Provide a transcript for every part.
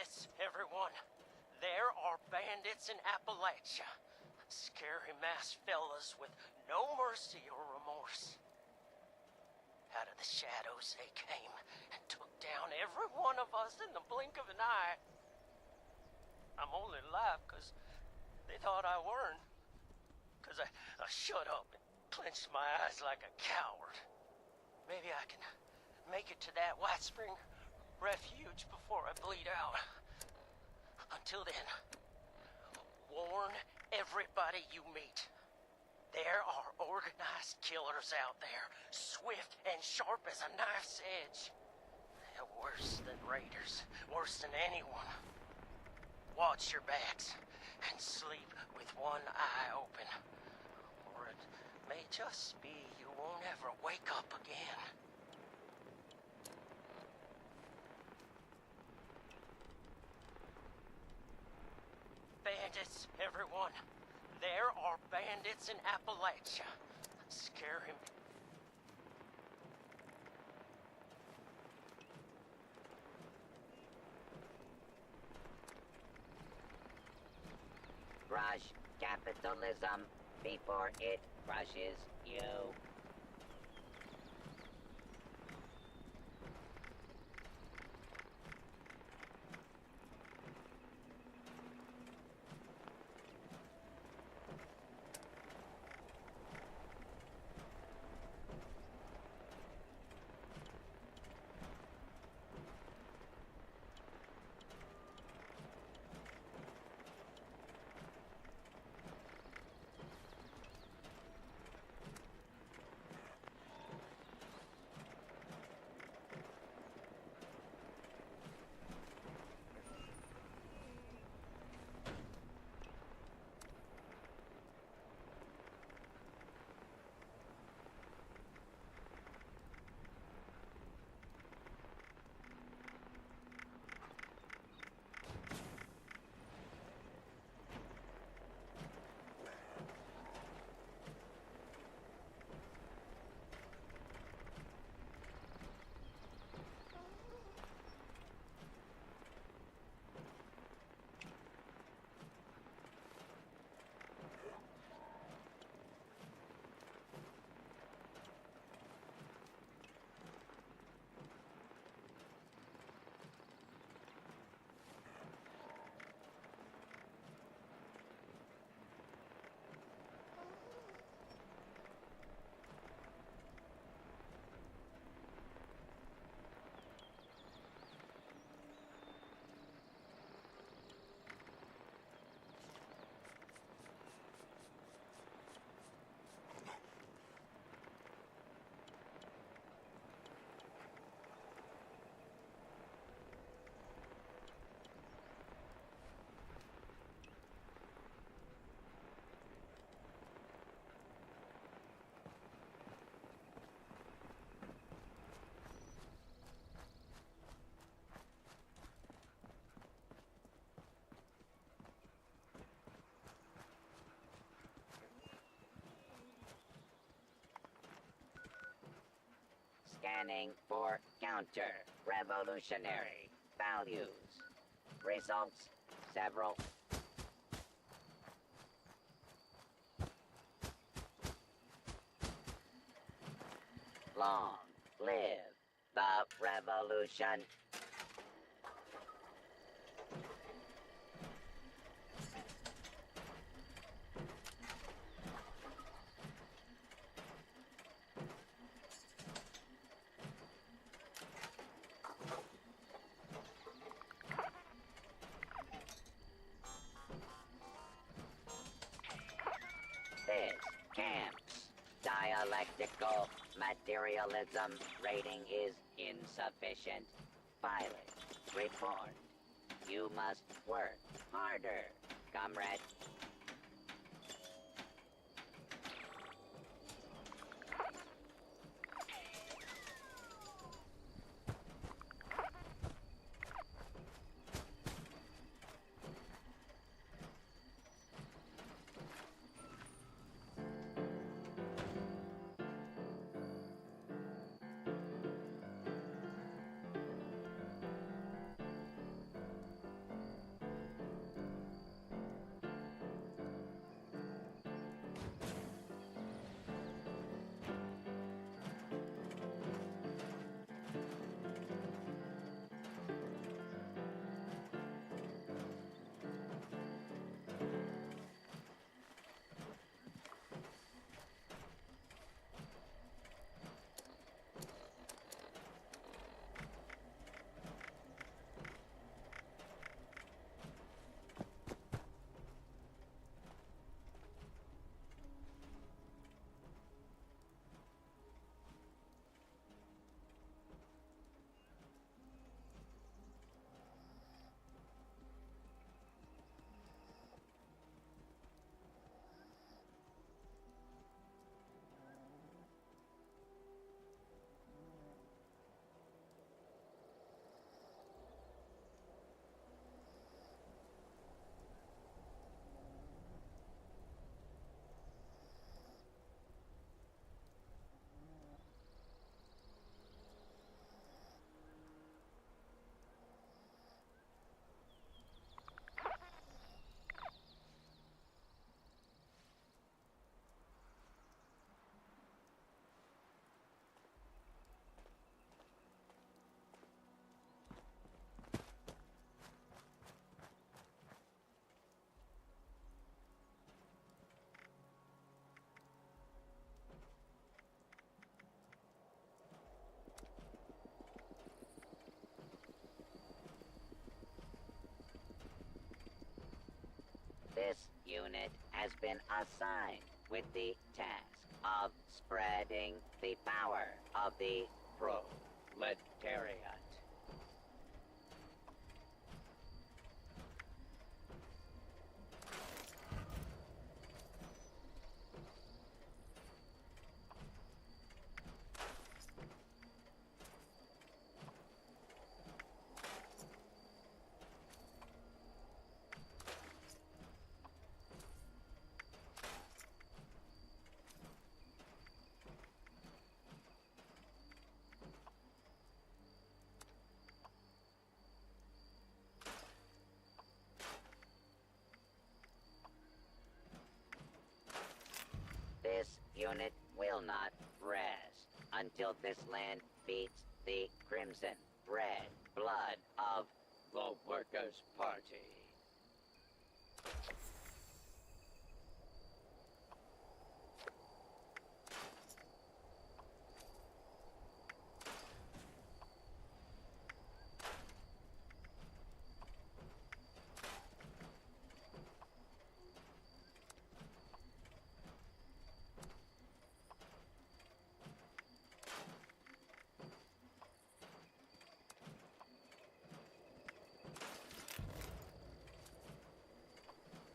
Bandits, everyone. There are bandits in Appalachia. Scary masked fellas with no mercy or remorse. Out of the shadows they came and took down every one of us in the blink of an eye. I'm only alive because they thought I weren't. Because I shut up and clenched my eyes like a coward. Maybe I can make it to that White Spring refuge before I bleed out. Until then, warn everybody you meet. There are organized killers out there, swift and sharp as a knife's edge. They're worse than raiders, worse than anyone. Watch your backs and sleep with one eye open. Or it may just be you won't ever wake up again. Bandits, everyone. There are bandits in Appalachia. Scare him. Crush capitalism before it crushes you. Scanning for counter-revolutionary values. Results, several. Long live the revolution. This camp's dialectical materialism rating is insufficient. Pilot, report. You must work harder, comrade. unit has been assigned with the task of spreading the power of the proletariat. This unit will not rest until this land beats the crimson red blood of the Workers' Party.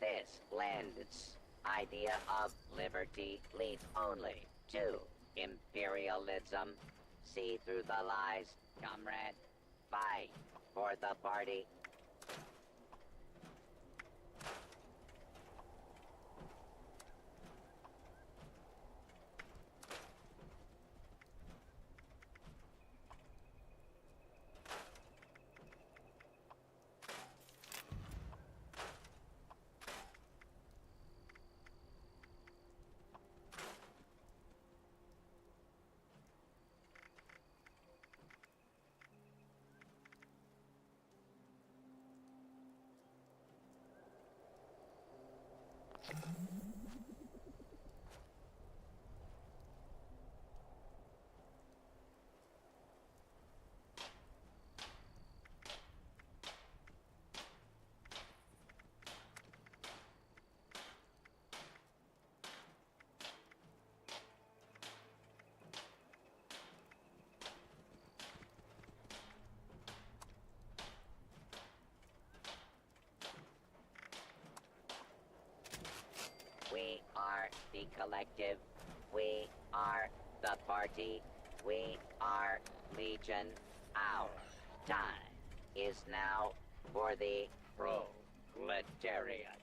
This land's idea of liberty leads only to imperialism. See through the lies, comrade. Fight for the party. We are the collective. We are the party. We are Legion. Our time is now for the proletariat.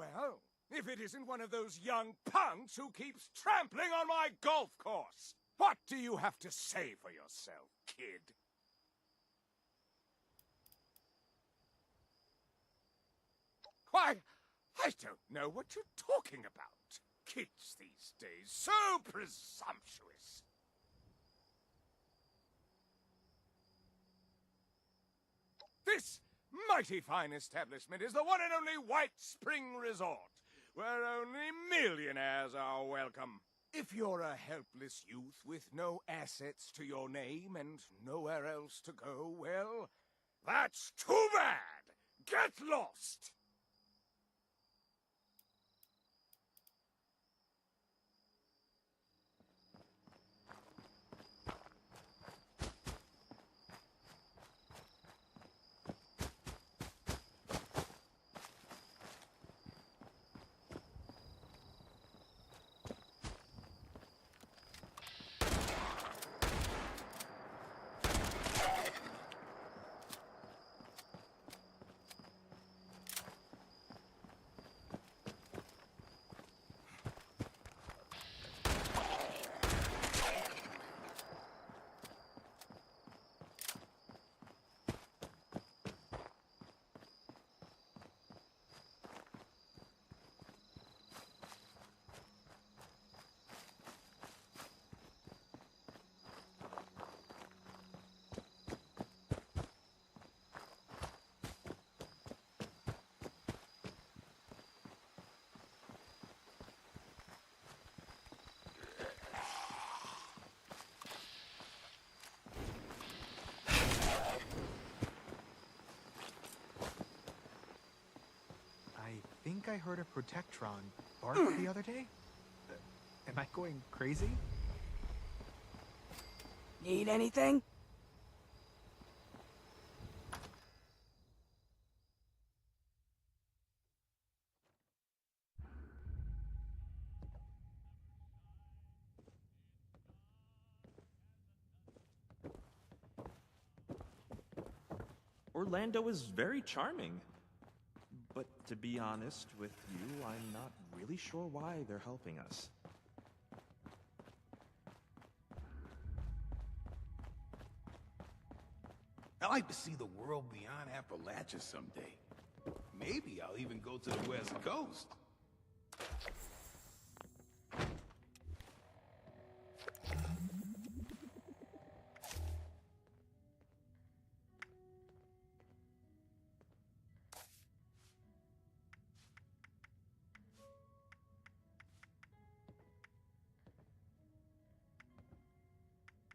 Well, if it isn't one of those young punks who keeps trampling on my golf course. What do you have to say for yourself, kid? Why, I don't know what you're talking about. Kids these days, so presumptuous. This mighty fine establishment is the one and only White Spring Resort, where only millionaires are welcome. If you're a helpless youth with no assets to your name and nowhere else to go, well, that's too bad. Get lost. I think I heard a Protectron bark the other day. Am I going crazy? Need anything? Orlando is very charming. But to be honest with you, I'm not really sure why they're helping us. I like to see the world beyond Appalachia someday. Maybe I'll even go to the West Coast.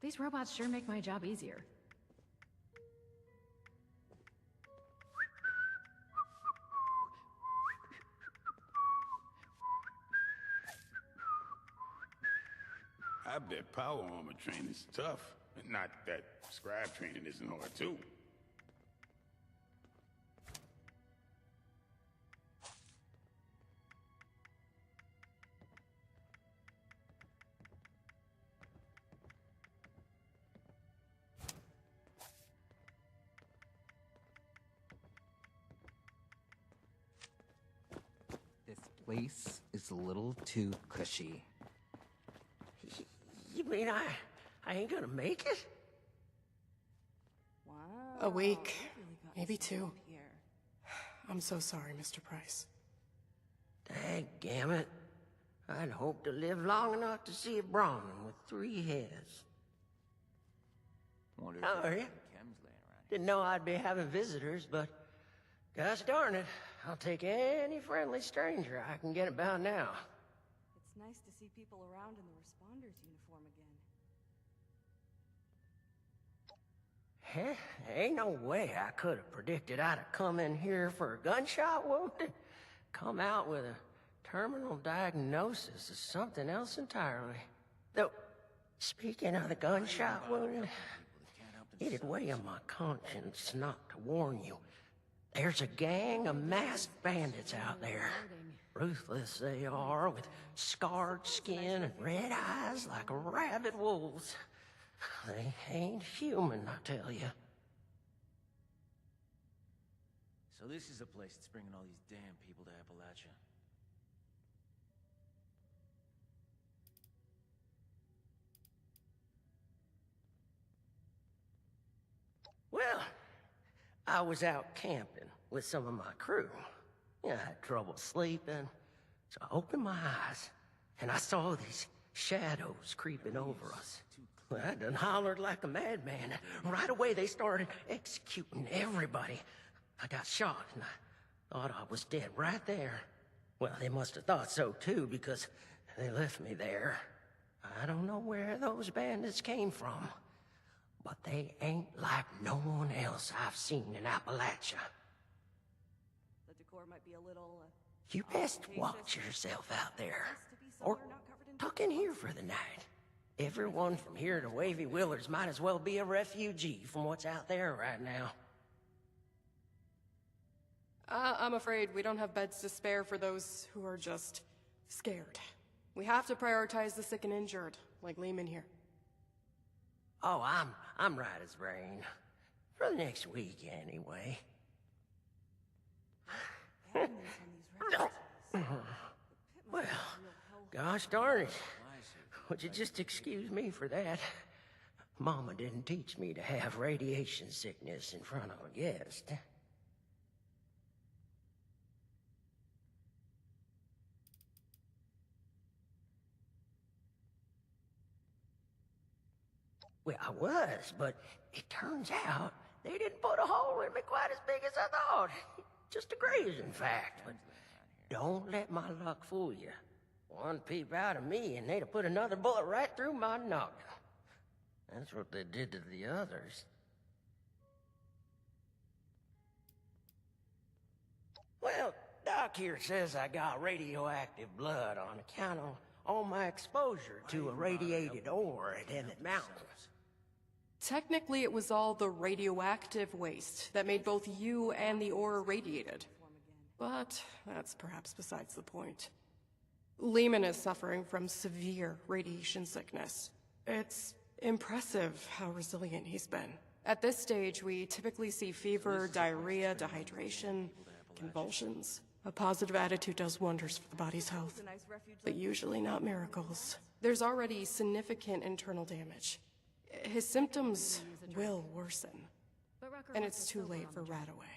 These robots sure make my job easier. I bet power armor training's tough. Not that scribe training isn't hard too. This place is a little too cushy. You mean I ain't gonna make it? Wow. A week, you really got maybe us 2. up here. I'm so sorry, Mr. Price. Dadgammit. I'd hoped to live long enough to see a Brahmin with 3 heads. How are you? Didn't know I'd be having visitors, but gosh darn it, I'll take any friendly stranger I can get about now. It's nice to see people around in the responders uniform again. Ain't no way I could have predicted I'd have come in here for a gunshot wound and come out with a terminal diagnosis of something else entirely. Though, speaking of the gunshot wound, it'd weigh on my conscience not to warn you. There's a gang of masked bandits out there. Ruthless they are, with scarred skin and red eyes like rabid wolves. They ain't human, I tell you. So this is the place that's bringing all these damn people to Appalachia. I was out camping with some of my crew. I had trouble sleeping, so I opened my eyes, and I saw these shadows creeping over us. Well, I done hollered like a madman, and right away they started executing everybody. I got shot, and I thought I was dead right there. Well, they must have thought so too, because they left me there. I don't know where those bandits came from, but they ain't like no one else I've seen in Appalachia. The decor might be a little, You best watch yourself out there, or tuck in here for the night. Everyone from here to Wavy Willers might as well be a refugee from what's out there right now. I'm afraid we don't have beds to spare for those who are just scared. We have to prioritize the sick and injured, like Lehman here. Oh, I'm right as rain. For the next week, anyway. Well, gosh darn it. Would you just excuse me for that? Mama didn't teach me to have radiation sickness in front of a guest. Well, I was, but it turns out they didn't put a hole in me quite as big as I thought. Just a graze, in fact. But don't let my luck fool you. One peep out of me, and they'd have put another bullet right through my noggin. That's what they did to the others. Well, Doc here says I got radioactive blood on account of all my exposure to a radiated ore at Emmett Mountain. Technically, it was all the radioactive waste that made both you and the ore irradiated. But that's perhaps besides the point. Lehman is suffering from severe radiation sickness. It's impressive how resilient he's been. At this stage, we typically see fever, diarrhea, dehydration, convulsions. A positive attitude does wonders for the body's health, but usually not miracles. There's already significant internal damage. His symptoms will worsen, and it's too late for Radaway.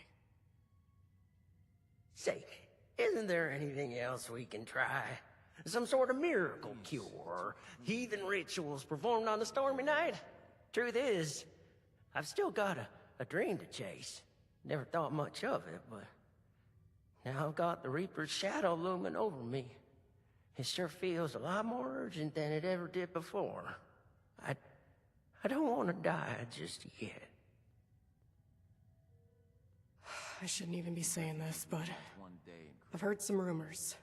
Say, isn't there anything else we can try? Some sort of miracle cure, or heathen rituals performed on a stormy night? Truth is, I've still got a dream to chase. Never thought much of it, but now I've got the Reaper's shadow looming over me. It sure feels a lot more urgent than it ever did before. I don't want to die just yet. I shouldn't even be saying this, but I've heard some rumors.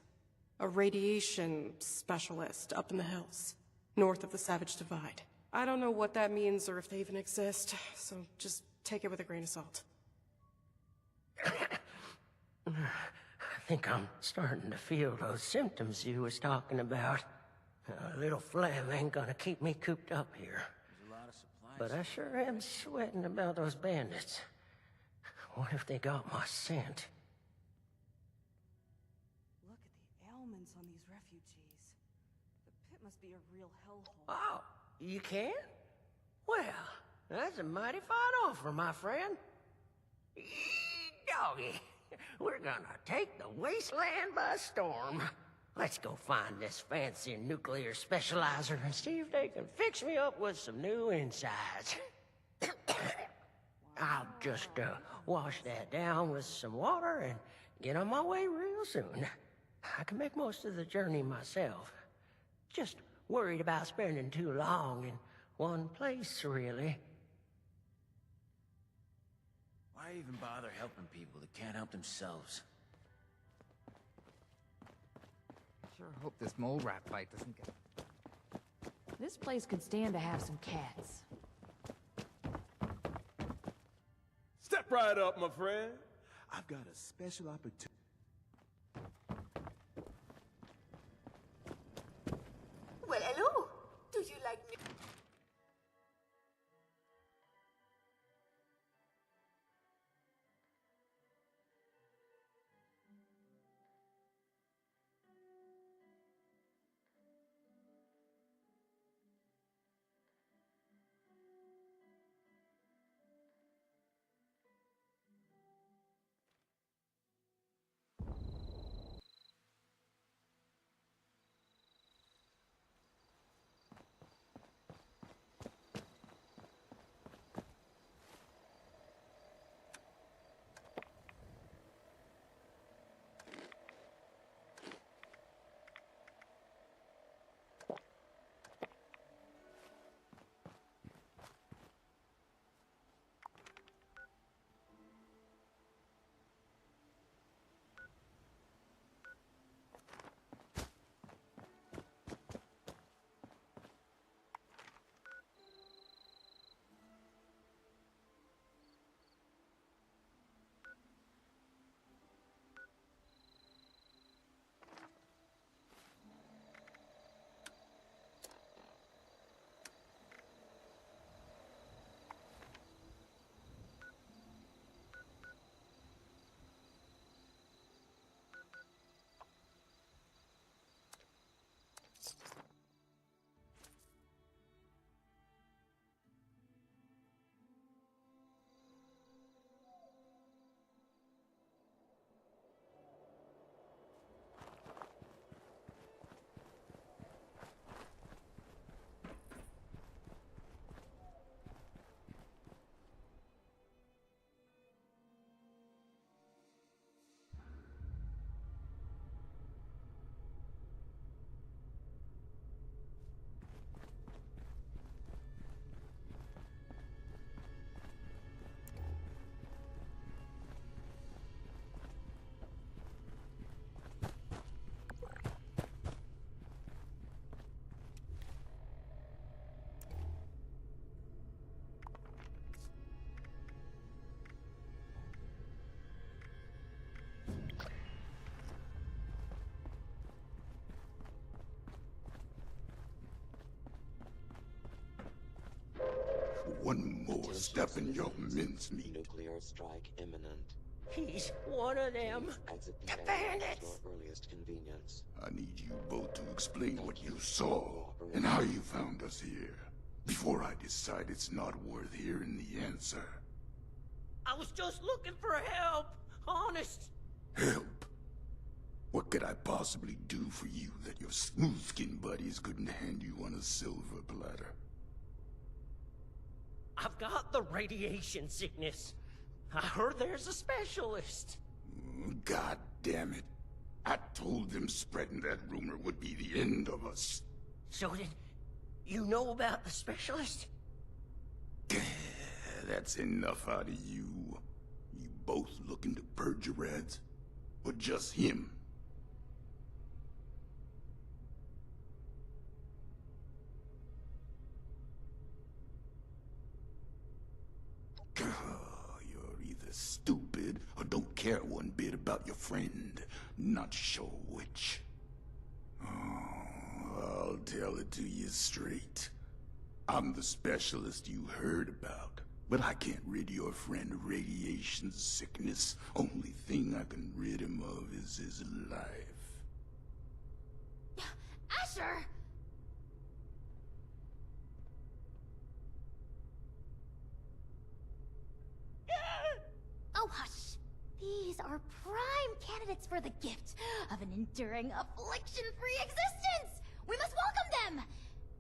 A radiation specialist up in the hills, north of the Savage Divide. I don't know what that means or if they even exist, so just take it with a grain of salt. I think I'm starting to feel those symptoms you was talking about. A little phlegm ain't gonna keep me cooped up here. But I sure am sweating about those bandits. What if they got my scent? Look at the ailments on these refugees. The pit must be a real hellhole. Oh, you can? Well, that's a mighty fine offer, my friend. Doggy, we're gonna take the wasteland by storm. Let's go find this fancy nuclear specializer and see if they can fix me up with some new insides. I'll just wash that down with some water and get on my way real soon. I can make most of the journey myself. Just worried about spending too long in one place, really. Why even bother helping people that can't help themselves? Sure hope this mole rat fight doesn't get... This place could stand to have some cats. Step right up, my friend. I've got a special opportunity. Well, hello. Do you like me? one more step in your mincemeat. Nuclear strike imminent. He's one of them. Exit The the area at bandits! your earliest convenience. I need you both to explain what you saw and how you found us here, before I decide it's not worth hearing the answer. I was just looking for help. Honest. Help? What could I possibly do for you that your smooth-skinned buddies couldn't hand you on a silver platter? I've got the radiation sickness. I heard there's a specialist. God damn it. I told them spreading that rumor would be the end of us. So did you know about the specialist? That's enough out of you. You both looking to purge your ads? Or just him? You're either stupid or don't care one bit about your friend. Not sure which. Oh, I'll tell it to you straight. I'm the specialist you heard about, but I can't rid your friend of radiation sickness. Only thing I can rid him of is his life. Asher! Oh, hush. These are prime candidates for the gift of an enduring affliction-free existence! We must welcome them!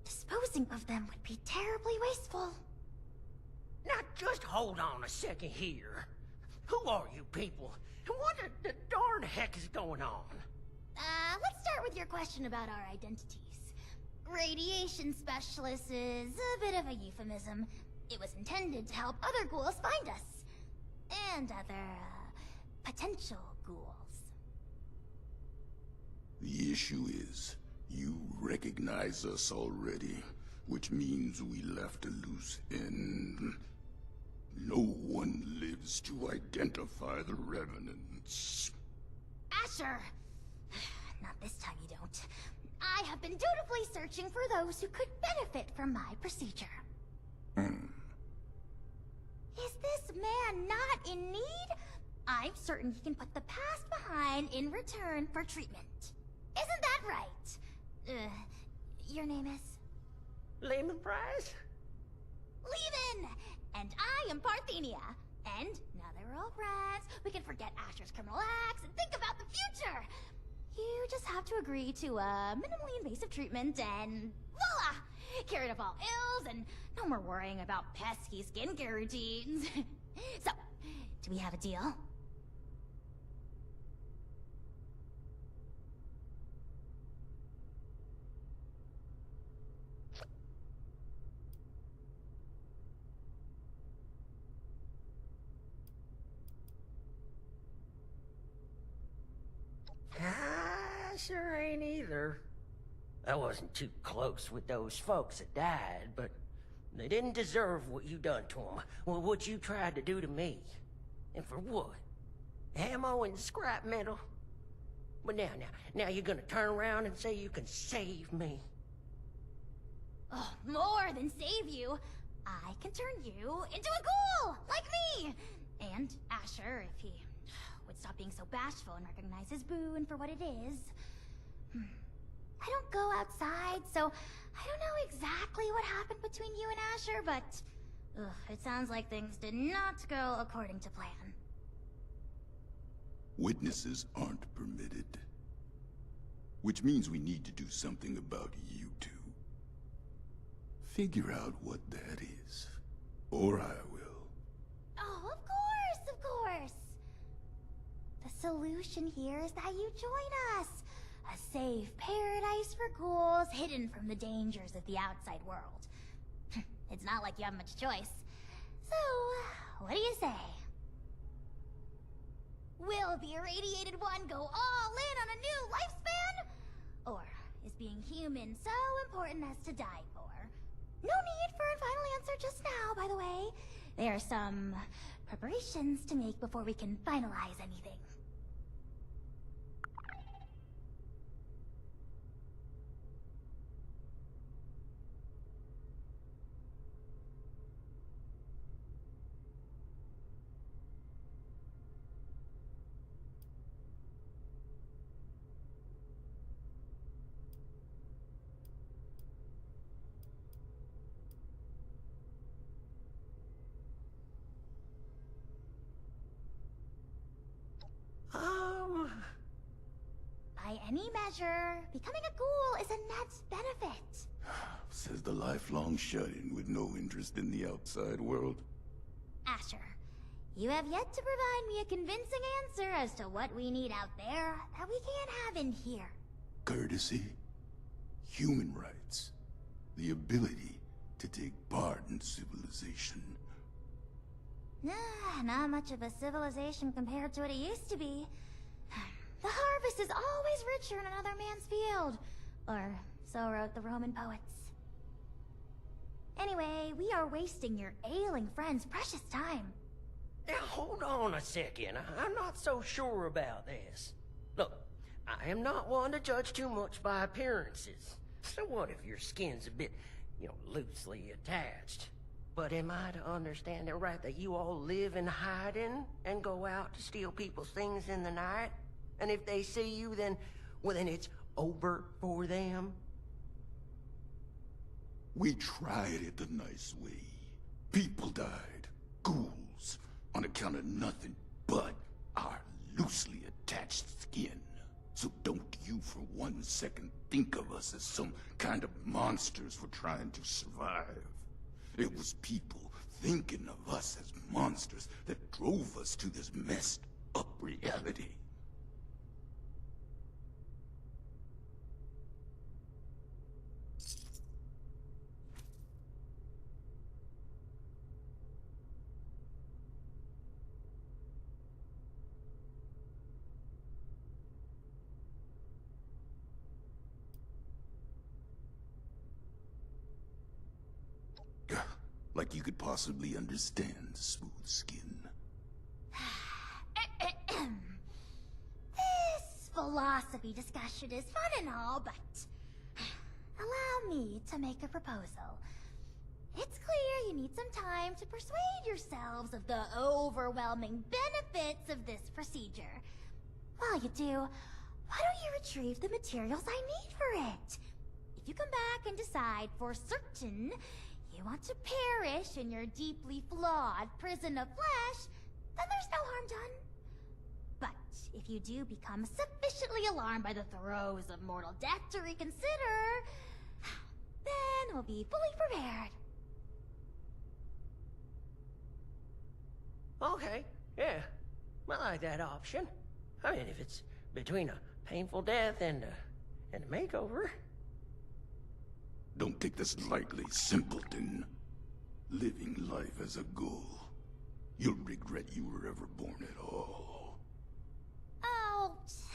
Disposing of them would be terribly wasteful. Now just hold on a second here. Who are you people? And what the darn heck is going on? Let's start with your question about our identities. Radiation specialist is a bit of a euphemism. It was intended to help other ghouls find us. And other, potential ghouls. The issue is, you recognize us already, which means we left a loose end. No one lives to identify the revenants. Asher! Not this time you don't. I have been dutifully searching for those who could benefit from my procedure. Is this man not in need? I'm certain he can put the past behind in return for treatment. Isn't that right? Your name is? Lehman Price? Lehman! And I am Parthenia. And now that we're all friends, we can forget Asher's criminal acts and think about the future. You just have to agree to minimally invasive treatment and voila! Cured of all ills and no more worrying about pesky skincare routines. So, do we have a deal? Sure ain't either. I wasn't too close with those folks that died, but they didn't deserve what you done to them. Well, what you tried to do to me. And for what? Ammo and scrap metal? But now you're gonna turn around and say you can save me. Oh, more than save you. I can turn you into a ghoul, like me! And Asher, if he would stop being so bashful and recognize his boon for what it is. I don't go outside, so I don't know exactly what happened between you and Asher, but it sounds like things did not go according to plan. Witnesses aren't permitted. Which means we need to do something about you two. Figure out what that is. Or I will. Oh, of course, of course. The solution here is that you join us. A safe paradise for ghouls hidden from the dangers of the outside world. It's not like you have much choice. So, what do you say? Will the irradiated one go all in on a new lifespan? Or is being human so important as to die for? No need for a final answer just now, by the way. There are some preparations to make before we can finalize anything. any measure, becoming a ghoul is a net benefit. Says the lifelong shut-in with no interest in the outside world. Asher, you have yet to provide me a convincing answer as to what we need out there that we can't have in here. Courtesy, human rights, the ability to take part in civilization. Not much of a civilization compared to what it used to be. The harvest is always richer in another man's field. Or so wrote the Roman poets. Anyway, we are wasting your ailing friend's precious time. Now, hold on a second. I'm not so sure about this. Look, I am not one to judge too much by appearances. So what if your skin's a bit, loosely attached? But am I to understand it right that you all live in hiding and go out to steal people's things in the night? And if they see you, then it's over for them? We tried it the nice way. People died. Ghouls. On account of nothing but our loosely attached skin. So don't you for 1 second think of us as some kind of monsters for trying to survive. It was people thinking of us as monsters that drove us to this messed up reality. Like you could possibly understand smooth skin. This philosophy discussion is fun and all, but allow me to make a proposal. It's clear you need some time to persuade yourselves of the overwhelming benefits of this procedure. While you do, why don't you retrieve the materials I need for it? If you come back and decide for certain you want to perish in your deeply flawed prison of flesh, then there's no harm done. But if you do become sufficiently alarmed by the throes of mortal death to reconsider, then we'll be fully prepared. Okay, yeah. I like that option. I mean, if it's between a painful death and a makeover. Don't take this lightly, simpleton. Living life as a ghoul. You'll regret you were ever born at all. Oh, so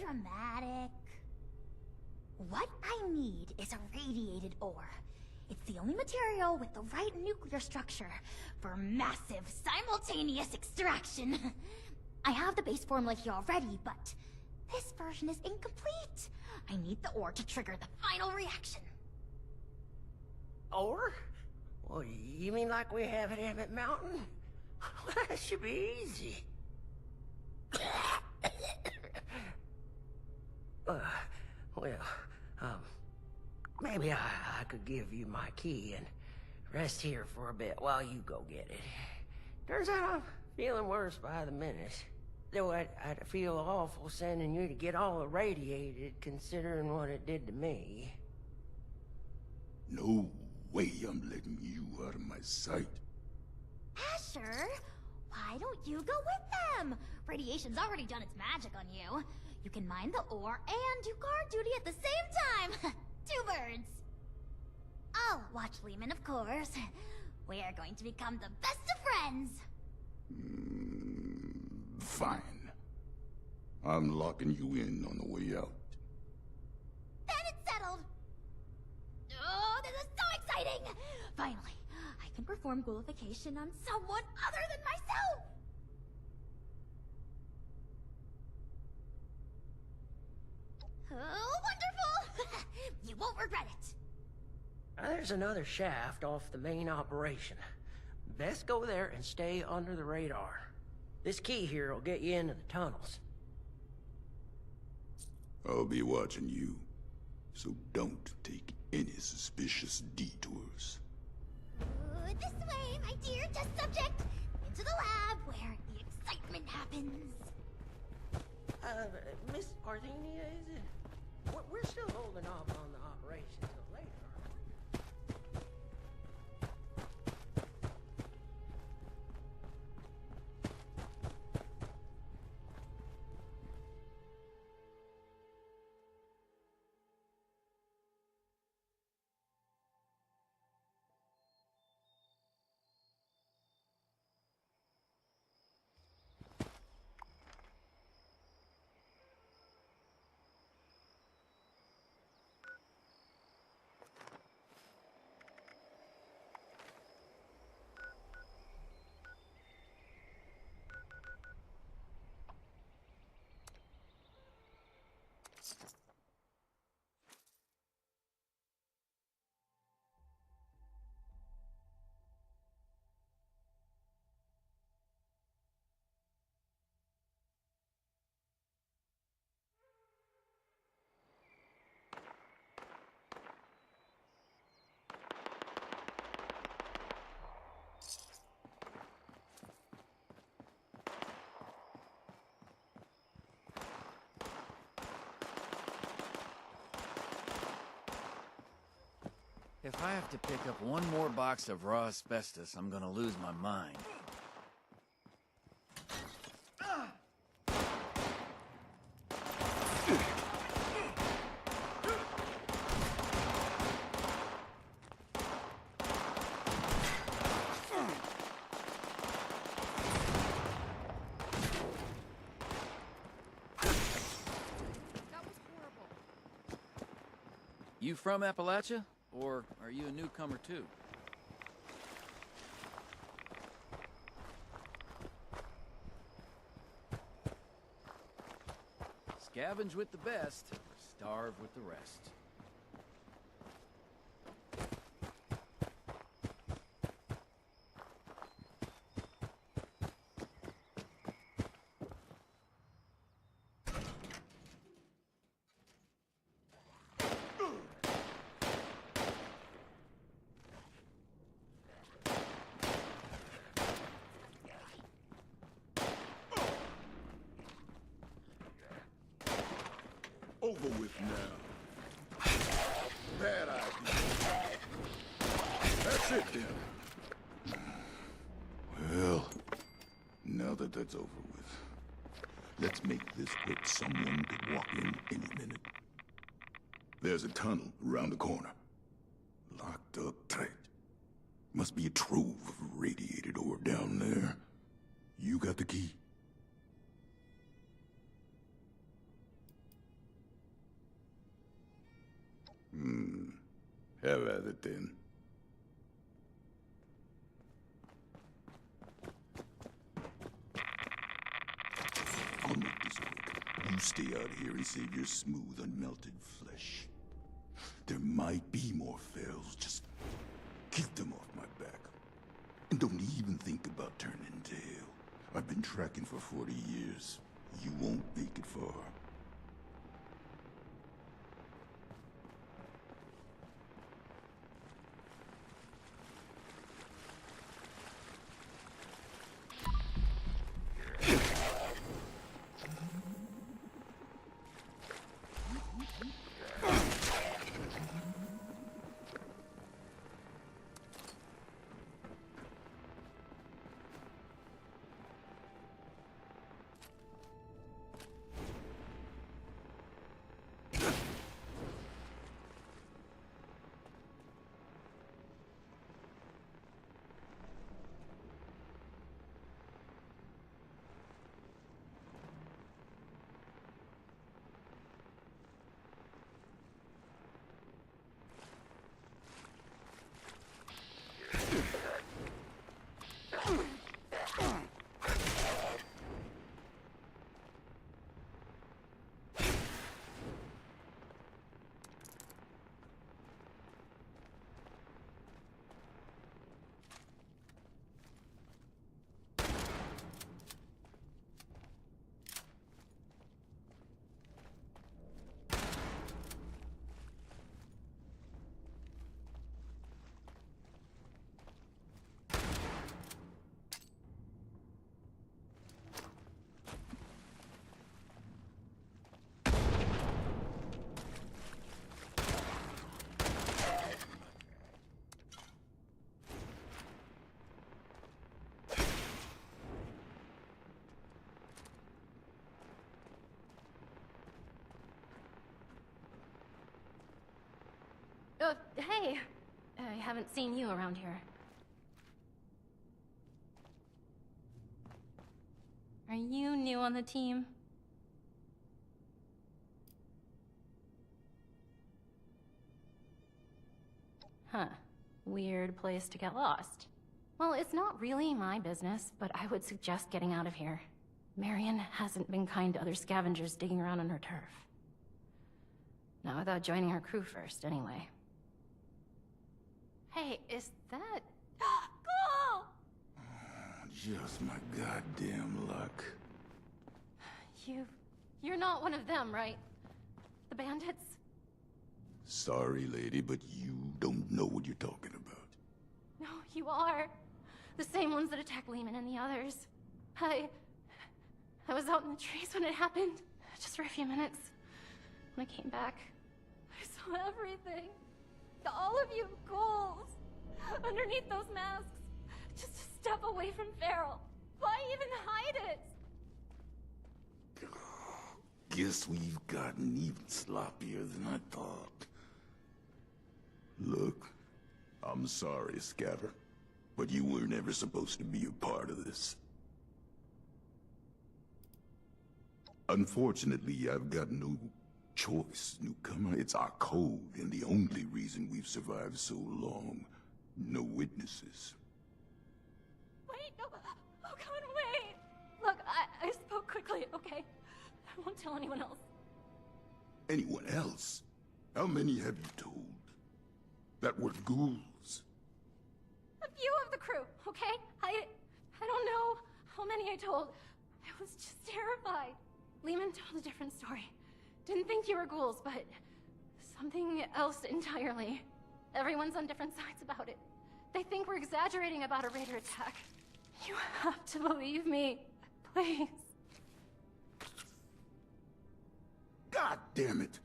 dramatic. What I need is a radiated ore. It's the only material with the right nuclear structure for massive simultaneous extraction. I have the base formula here already, but this version is incomplete. I need the ore to trigger the final reaction. Or? Well, you mean like we have at Emmett Mountain? That should be easy. Maybe I could give you my key and rest here for a bit while you go get it. Turns out I'm feeling worse by the minute. Though I'd feel awful sending you to get all irradiated, considering what it did to me. No way I'm letting you out of my sight. Asher, why don't you go with them? Radiation's already done its magic on you. You can mine the ore and do guard duty at the same time. 2 birds. I'll watch Lehman, of course. We are going to become the best of friends. Fine. I'm locking you in on the way out. Then it's settled. Oh, this is so exciting! Finally, I can perform ghoulification on someone other than myself! Oh, wonderful! You won't regret it. There's another shaft off the main operation. Best go there and stay under the radar. This key here will get you into the tunnels. I'll be watching you, so don't take any suspicious detours. This way, my dear test subject! Into the lab where the excitement happens. Miss Parthenia, is it? We're still holding off on the operation till later, aren't we? If I have to pick up one more box of raw asbestos, I'm gonna lose my mind. You from Appalachia? Or are you a newcomer too? Scavenge with the best, starve with the rest. Over with now. Bad idea. That's it then. Well, now that that's over with, let's make this where someone could walk in any minute. There's a tunnel around the corner. Locked up tight. Must be a trove of radiated ore down there. You got the key? Have at it then. I'll make this quick. You stay out here and save your smooth, unmelted flesh. There might be more fells, just keep them off my back. And don't even think about turning tail. I've been tracking for 40 years. You won't make it far. Hey. I haven't seen you around here. Are you new on the team? Huh. Weird place to get lost. Well, it's not really my business, but I would suggest getting out of here. Marion hasn't been kind to other scavengers digging around on her turf. Not without joining her crew first, anyway. Hey, is that... Ghoul! Just my goddamn luck. You're not one of them, right? The bandits? Sorry, lady, but you don't know what you're talking about. No, you are. The same ones that attacked Lehman and the others. I was out in the trees when it happened, just for a few minutes. When I came back, I saw everything. All of you ghouls, underneath those masks, just a step away from Feral. Why even hide it? Guess we've gotten even sloppier than I thought. Look, I'm sorry, Scatter, but you weren't ever supposed to be a part of this. Unfortunately, I've got no choice, newcomer. It's our code, and the only reason we've survived so long. No witnesses. Wait, no. Oh, God, wait. Look, I spoke quickly, okay? I won't tell anyone else. Anyone else? How many have you told? That were ghouls? A few of the crew, okay? I don't know how many I told. I was just terrified. Lehman told a different story. Didn't think you were ghouls, but something else entirely. Everyone's on different sides about it. They think we're exaggerating about a raider attack. You have to believe me, please. God damn it!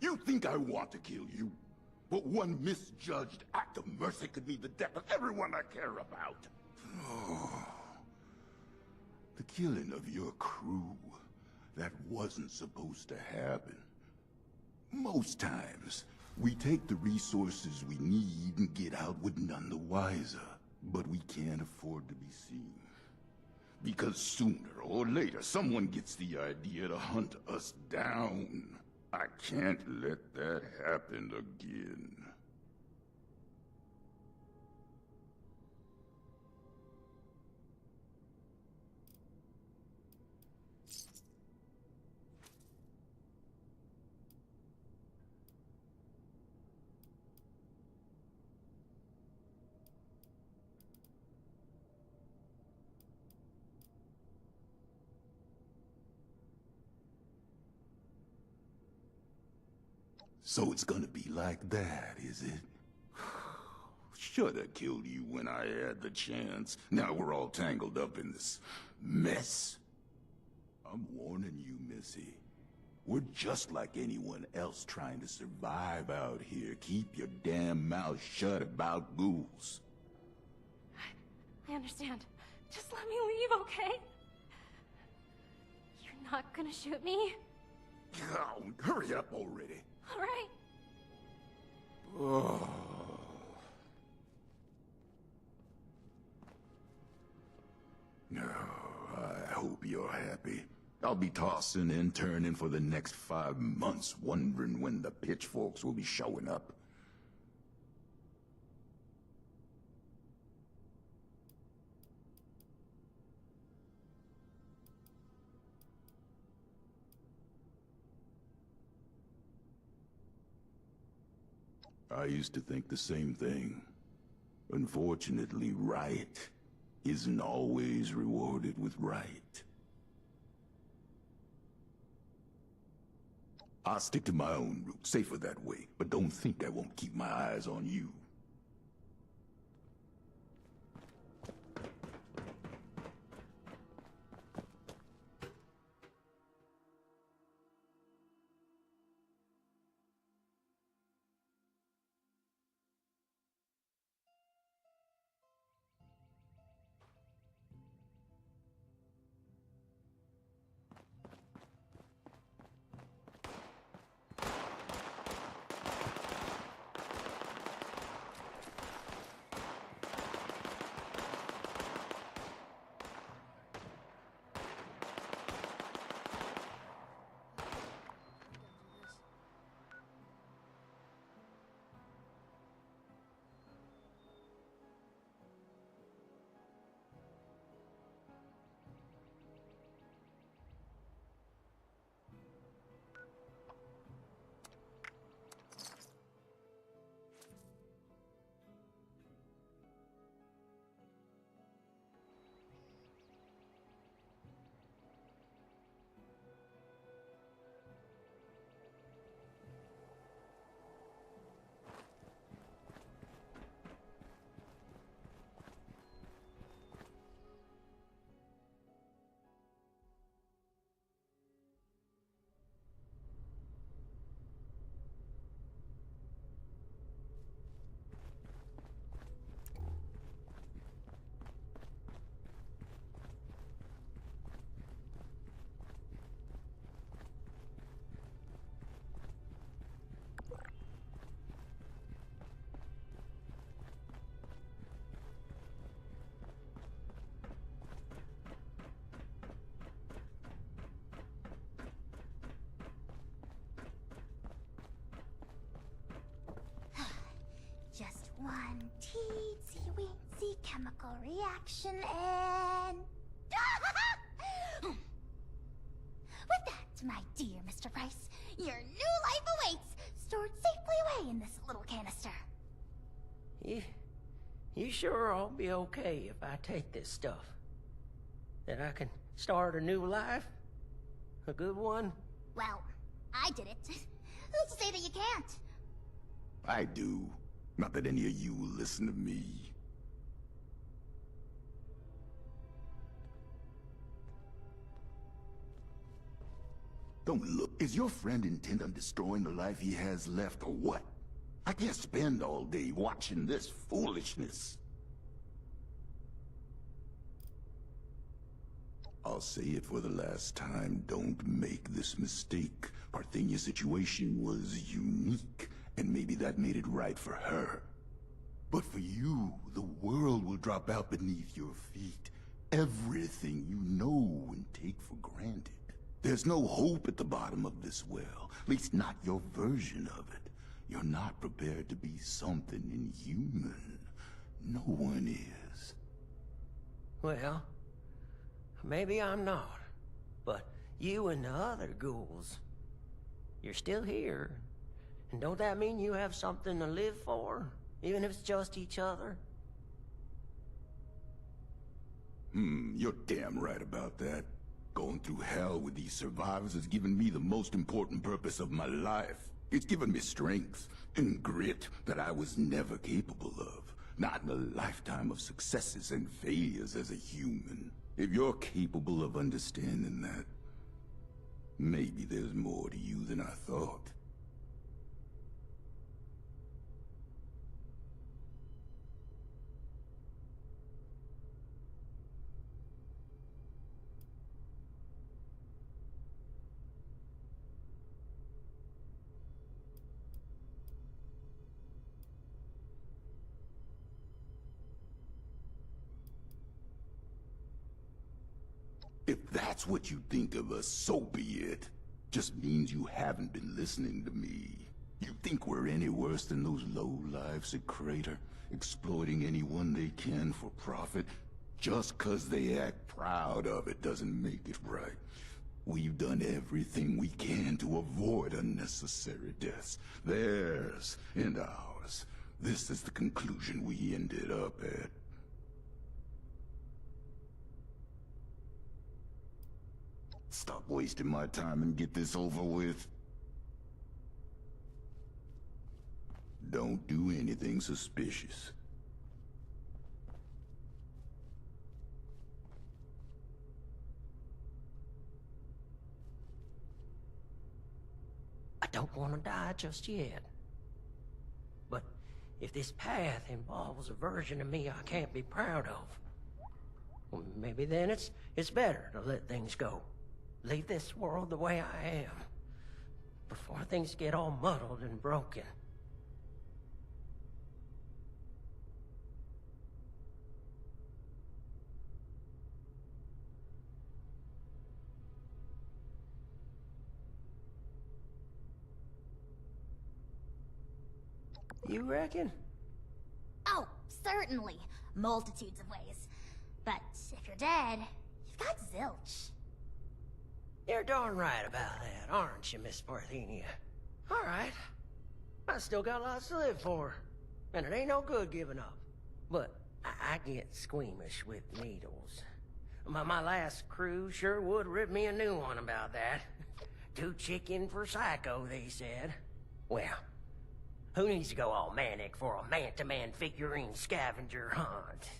You think I want to kill you? But one misjudged act of mercy could be the death of everyone I care about. Oh. The killing of your crew. That wasn't supposed to happen. Most times, we take the resources we need and get out with none the wiser. But we can't afford to be seen. Because sooner or later, someone gets the idea to hunt us down. I can't let that happen again. So it's gonna be like that, is it? Should've killed you when I had the chance. Now we're all tangled up in this mess. I'm warning you, Missy. We're just like anyone else trying to survive out here. Keep your damn mouth shut about ghouls. I understand. Just let me leave, okay? You're not gonna shoot me? Oh, hurry up already. All right. Oh. No, I hope you're happy. I'll be tossing and turning for the next 5 months, wondering when the pitchforks will be showing up. I used to think the same thing. Unfortunately, right isn't always rewarded with right. I'll stick to my own route, safer that way, but don't think I won't keep my eyes on you. action and... With that, my dear Mr. Price, your new life awaits, stored safely away in this little canister. You sure I'll be okay if I take this stuff? That I can start a new life? A good one? Well, I did it. Who's to say that you can't? I do. Not that any of you will listen to me. Don't look. Is your friend intent on destroying the life he has left, or what? I can't spend all day watching this foolishness. I'll say it for the last time, don't make this mistake. Parthenia's situation was unique, and maybe that made it right for her. But for you, the world will drop out beneath your feet. Everything you know and take for granted. There's no hope at the bottom of this well, at least not your version of it. You're not prepared to be something inhuman. No one is. Well, maybe I'm not. But you and the other ghouls, you're still here. And don't that mean you have something to live for? Even if it's just each other? You're damn right about that. Going through hell with these survivors has given me the most important purpose of my life. It's given me strength and grit that I was never capable of. Not in a lifetime of successes and failures as a human. If you're capable of understanding that, maybe there's more to you than I thought. If that's what you think of us, so be it. Just means you haven't been listening to me. You think we're any worse than those low-lives at Crater, exploiting anyone they can for profit? Just 'cause they act proud of it doesn't make it right. We've done everything we can to avoid unnecessary deaths. Theirs and ours. This is the conclusion we ended up at. Stop wasting my time and get this over with. Don't do anything suspicious. I don't want to die just yet. But if this path involves a version of me I can't be proud of, well, maybe then it's better to let things go. Leave this world the way I am, before things get all muddled and broken. You reckon? Oh, certainly. Multitudes of ways. But if you're dead, you've got zilch. You're darn right about that, aren't you, Miss Parthenia? All right. I still got lots to live for. And it ain't no good giving up. But I get squeamish with needles. My last crew sure would rip me a new one about that. Too chicken for psycho, they said. Well, who needs to go all manic for a man-to-man figurine scavenger hunt?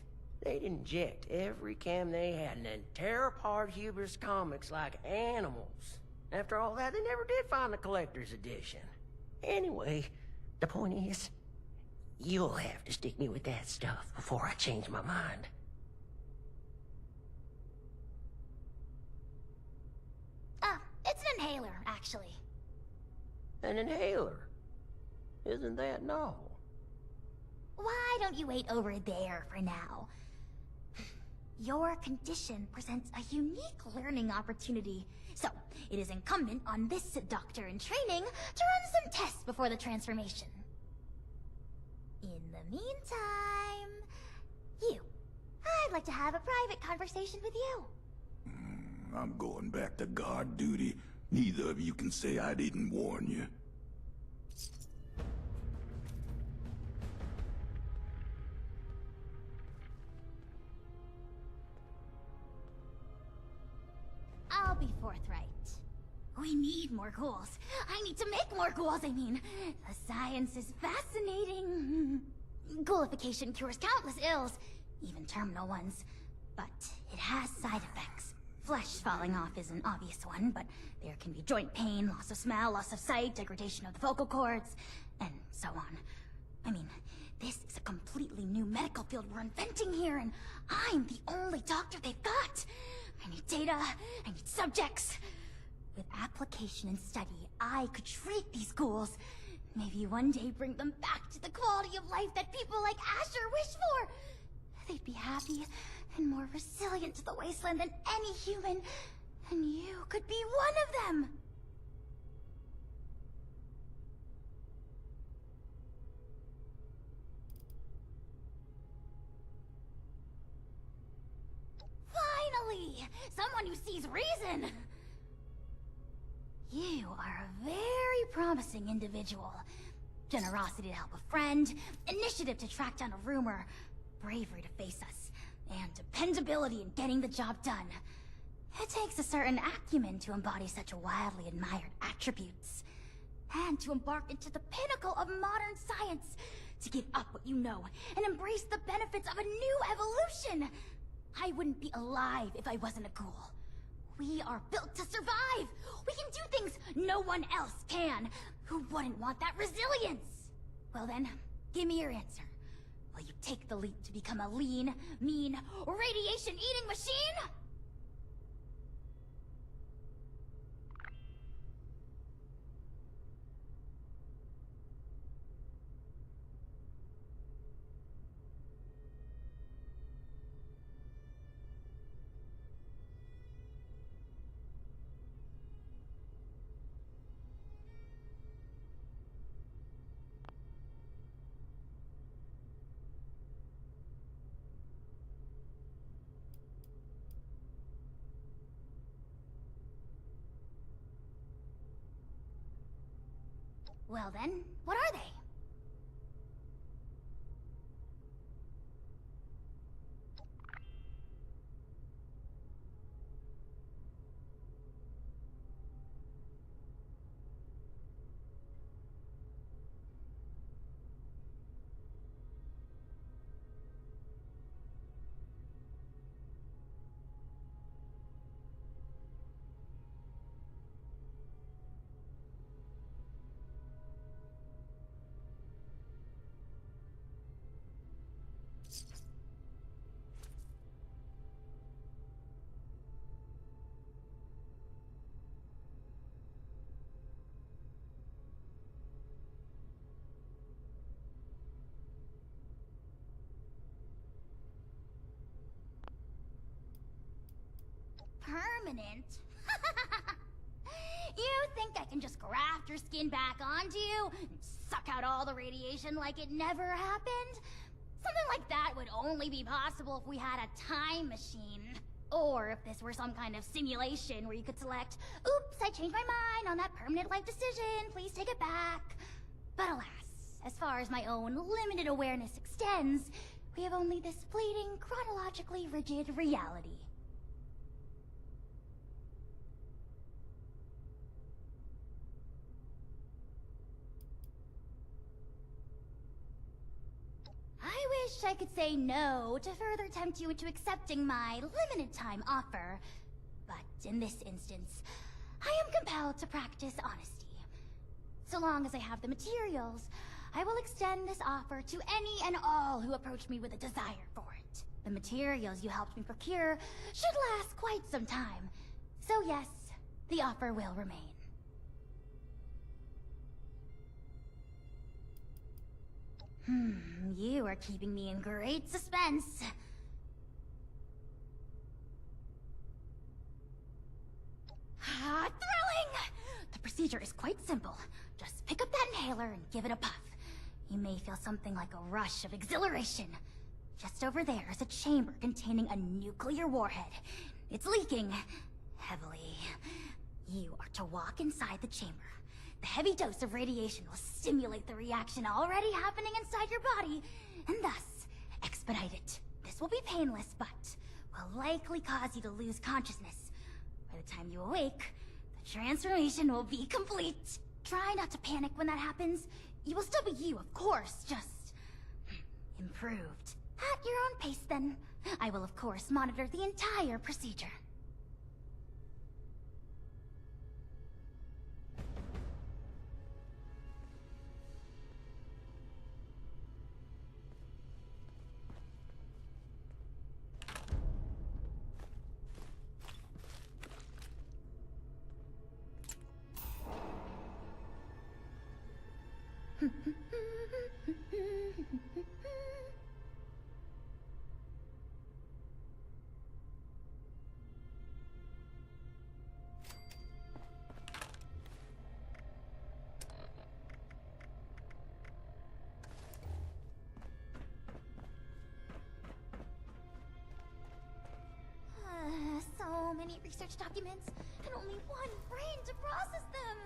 They'd inject every cam they had and then tear apart Huber's comics like animals. After all that, they never did find the collector's edition. Anyway, the point is, you'll have to stick me with that stuff before I change my mind. It's an inhaler, actually. An inhaler? Isn't that novel? Why don't you wait over there for now? Your condition presents a unique learning opportunity, so it is incumbent on this doctor in training to run some tests before the transformation. In the meantime, you I'd like to have a private conversation with you. I'm going back to guard duty. Neither of you can say I didn't warn you. I'll be forthright. We need more ghouls. I need to make more ghouls, I mean. The science is fascinating. Ghoulification cures countless ills, even terminal ones. But it has side effects. Flesh falling off is an obvious one, but there can be joint pain, loss of smell, loss of sight, degradation of the vocal cords, and so on. I mean, this is a completely new medical field we're inventing here, and I'm the only doctor they've got. I need data, I need subjects. With application and study, I could treat these ghouls. Maybe one day bring them back to the quality of life that people like Asher wish for. They'd be happy and more resilient to the wasteland than any human. And you could be one of them. Finally! Someone who sees reason! You are a very promising individual. Generosity to help a friend, initiative to track down a rumor, bravery to face us, and dependability in getting the job done. It takes a certain acumen to embody such wildly admired attributes. And to embark into the pinnacle of modern science, to give up what you know and embrace the benefits of a new evolution. I wouldn't be alive if I wasn't a ghoul. We are built to survive! We can do things no one else can! Who wouldn't want that resilience? Well then, give me your answer. Will you take the leap to become a lean, mean, radiation-eating machine? Well then, what are they? Permanent? You think I can just graft your skin back onto you and suck out all the radiation like it never happened? Something like that would only be possible if we had a time machine. Or if this were some kind of simulation where you could select, oops, I changed my mind on that permanent life decision, please take it back. But alas, as far as my own limited awareness extends, we have only this fleeting, chronologically rigid reality. I wish I could say no to further tempt you into accepting my limited time offer. But in this instance, I am compelled to practice honesty. So long as I have the materials, I will extend this offer to any and all who approach me with a desire for it. The materials you helped me procure should last quite some time. So yes, the offer will remain. You are keeping me in great suspense. Thrilling! The procedure is quite simple. Just pick up that inhaler and give it a puff. You may feel something like a rush of exhilaration. Just over there is a chamber containing a nuclear warhead. It's leaking heavily. You are to walk inside the chamber. The heavy dose of radiation will stimulate the reaction already happening inside your body, and thus expedite it. This will be painless, but will likely cause you to lose consciousness. By the time you awake, the transformation will be complete. Try not to panic when that happens. You will still be you, of course, just improved. At your own pace, then. I will, of course, monitor the entire procedure. So many research documents, and only one brain to process them!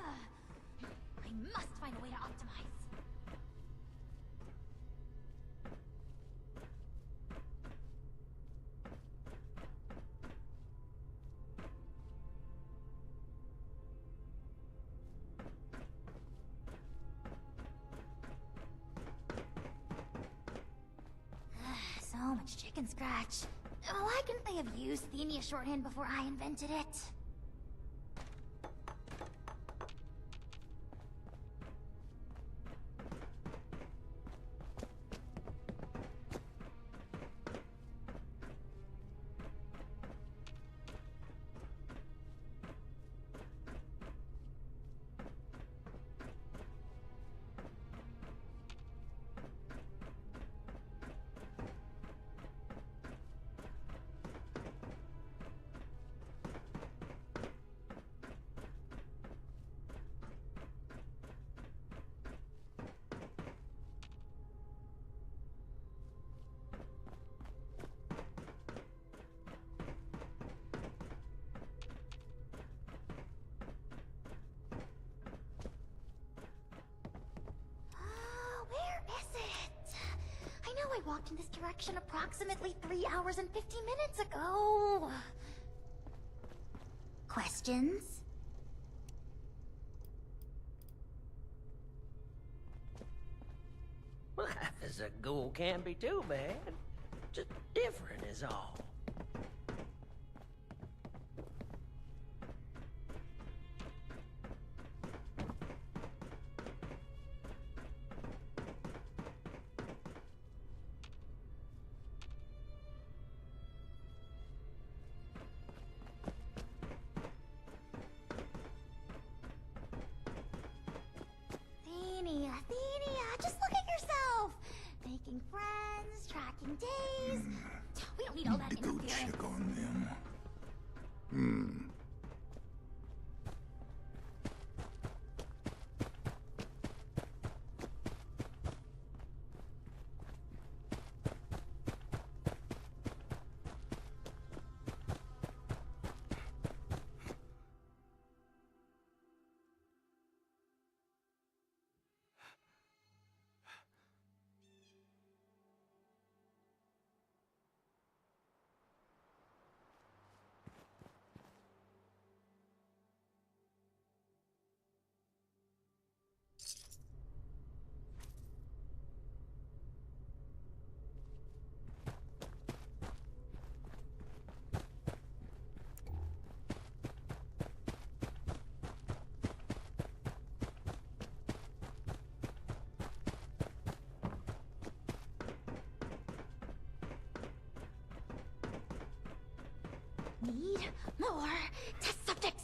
I must find a way to optimize. So much chicken scratch. Why couldn't they have used Thenia shorthand before I invented it? I walked in this direction approximately 3 hours and 50 minutes ago. Questions? Life as a ghoul can't be too bad. Just different is all. Thenia, just look at yourself! Making friends, tracking days. We don't need all that Go interference. check on them. Need more test subjects.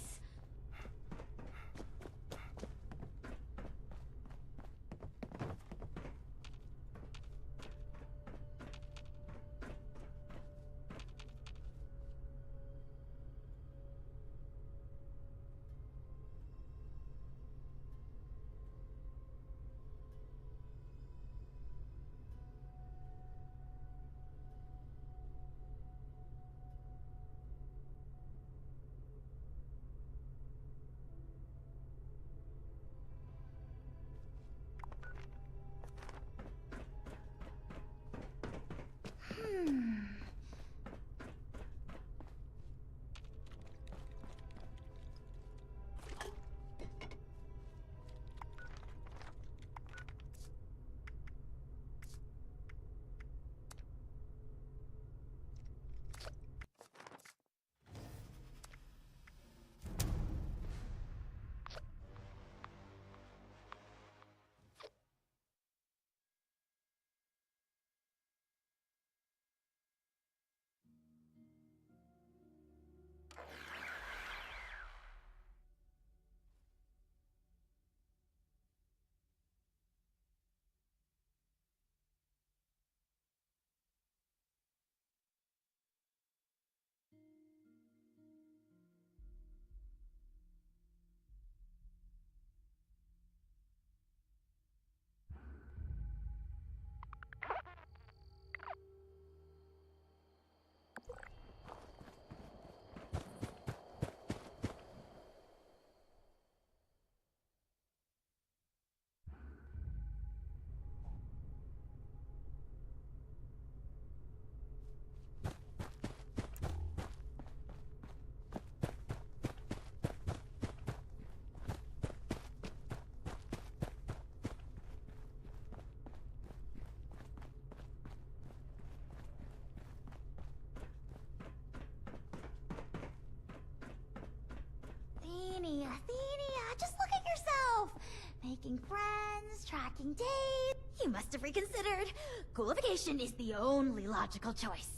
making friends, tracking dates. You must have reconsidered. Ghoulification is the only logical choice.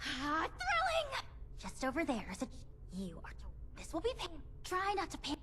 Ah, thrilling! Just over there is a... You are to... This will be pain. Try not to pan...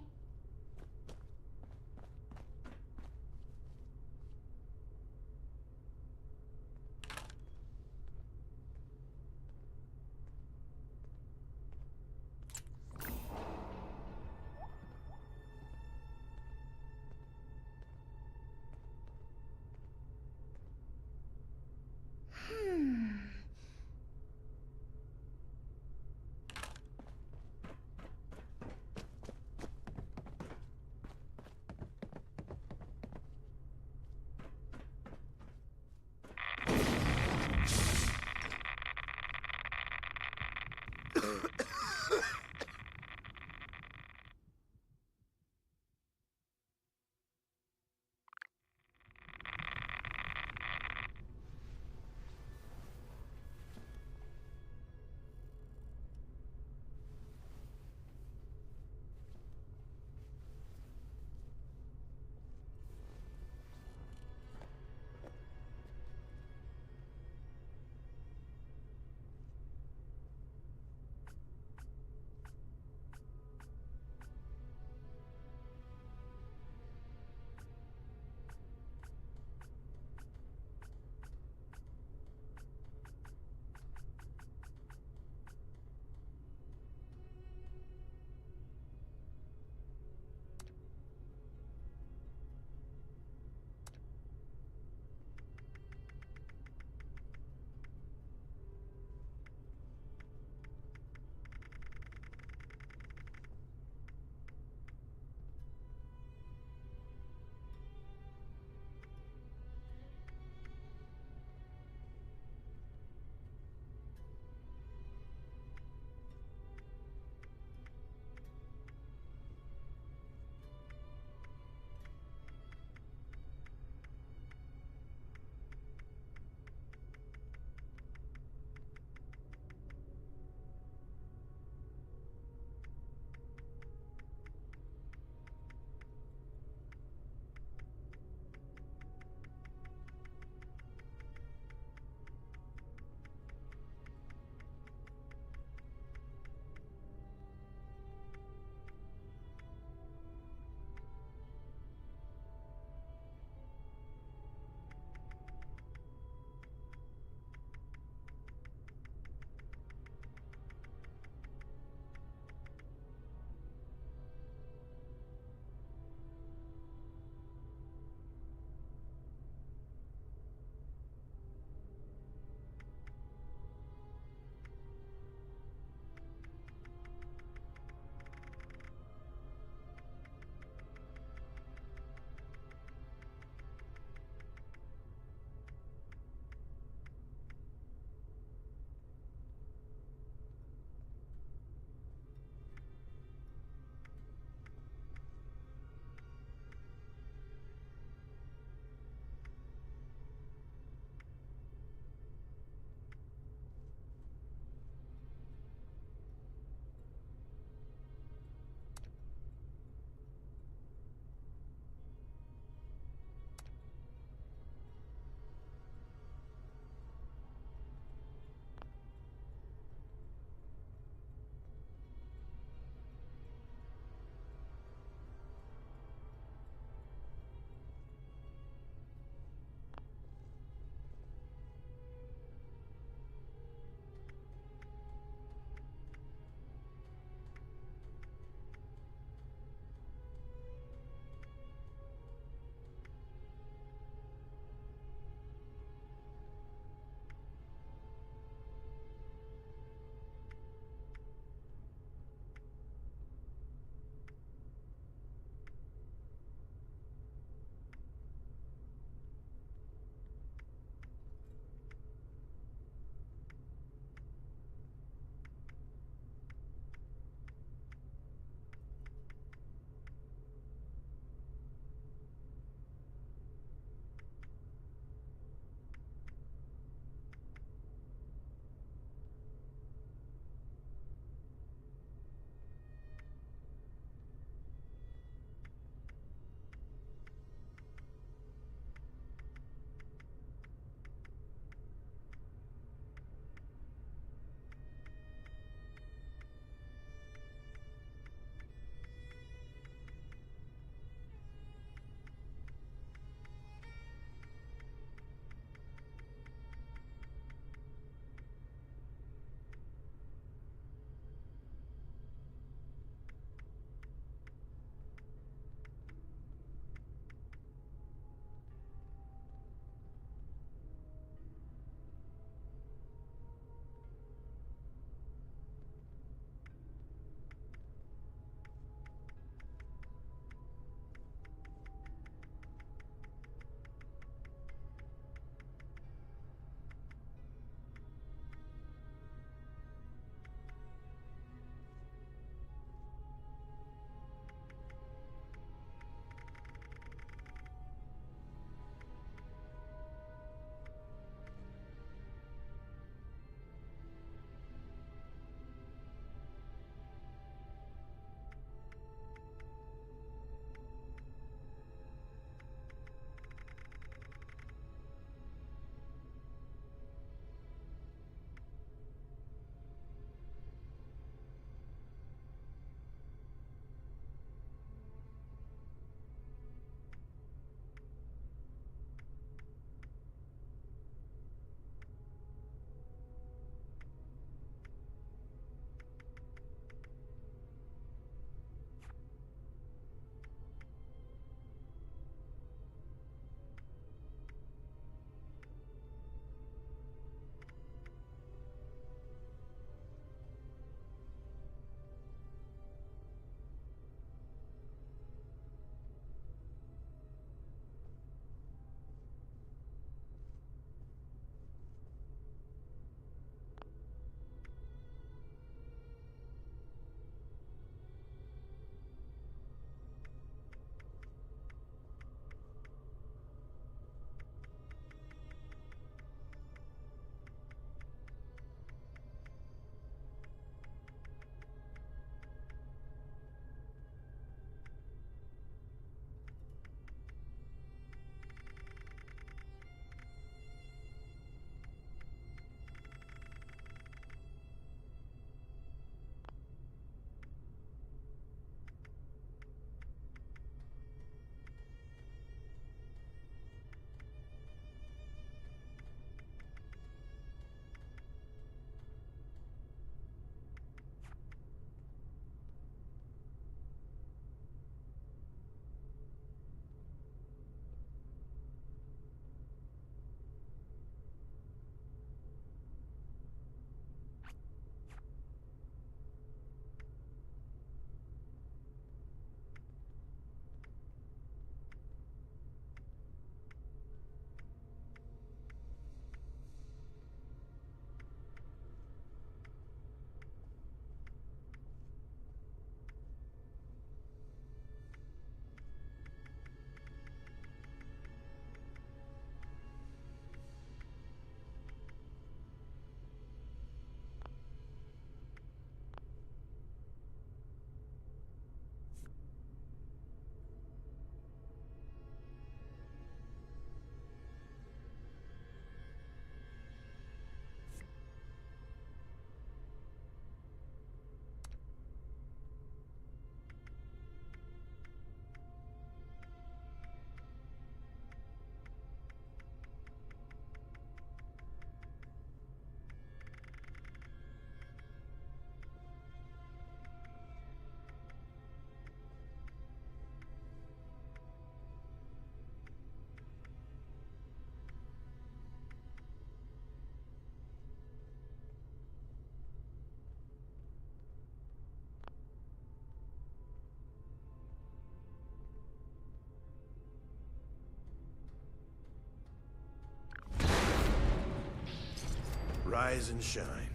rise and shine.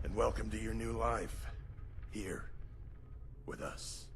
And welcome to your new life. Here. With us.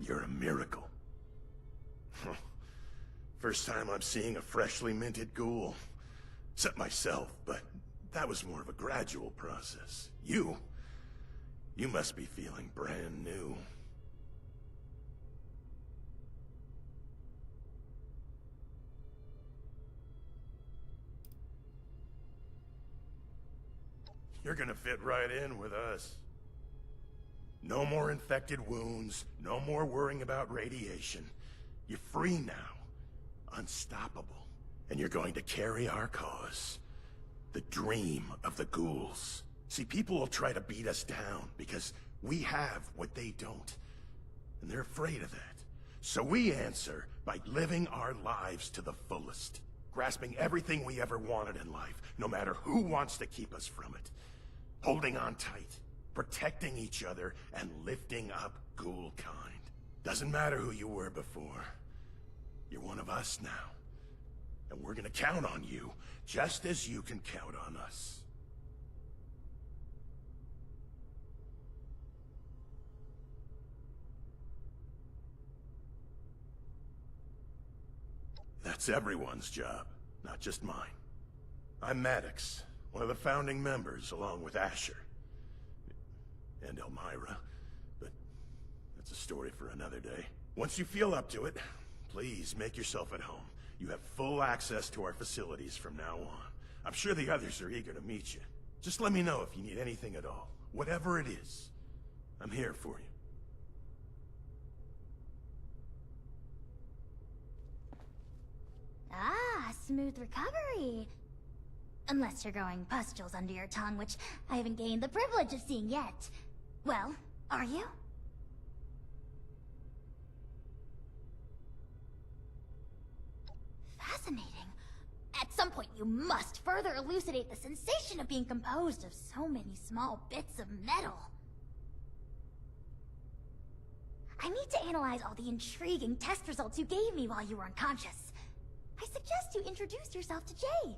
You're a miracle. First time I'm seeing a freshly minted ghoul. Except myself, but that was more of a gradual process. You must be feeling brand new. You're gonna fit right in with us. No more infected wounds, no more worrying about radiation. You're free now. Unstoppable. And you're going to carry our cause. The dream of the ghouls. See, people will try to beat us down because we have what they don't. And they're afraid of that. So we answer by living our lives to the fullest. Grasping everything we ever wanted in life, no matter who wants to keep us from it. Holding on tight. Protecting each other and lifting up ghoul kind. Doesn't matter who you were before. You're one of us now. And we're gonna count on you, just as you can count on us. That's everyone's job, not just mine. I'm Maddox, one of the founding members, along with Asher. And Elmira, but that's a story for another day. Once you feel up to it, please make yourself at home. You have full access to our facilities from now on. I'm sure the others are eager to meet you. Just let me know if you need anything at all. Whatever it is, I'm here for you. Ah, smooth recovery. Unless you're growing pustules under your tongue, which I haven't gained the privilege of seeing yet. Well, are you? Fascinating. At some point you must further elucidate the sensation of being composed of so many small bits of metal. I need to analyze all the intriguing test results you gave me while you were unconscious. I suggest you introduce yourself to Jay.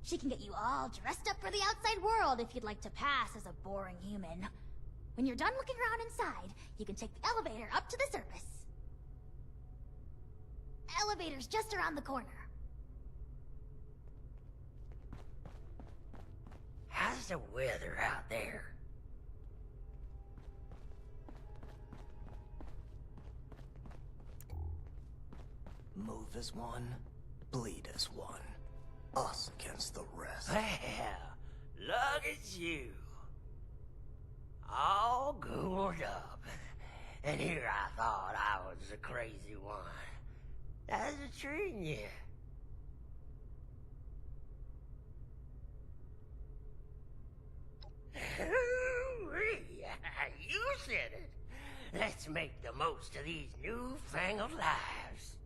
She can get you all dressed up for the outside world if you'd like to pass as a boring human. When you're done looking around inside, you can take the elevator up to the surface. Elevator's just around the corner. How's the weather out there? Move as one, bleed as one. Us against the rest. Well, look at you. All ghouled up. And here I thought I was the crazy one. How's it treating you? You said it. Let's make the most of these newfangled lives.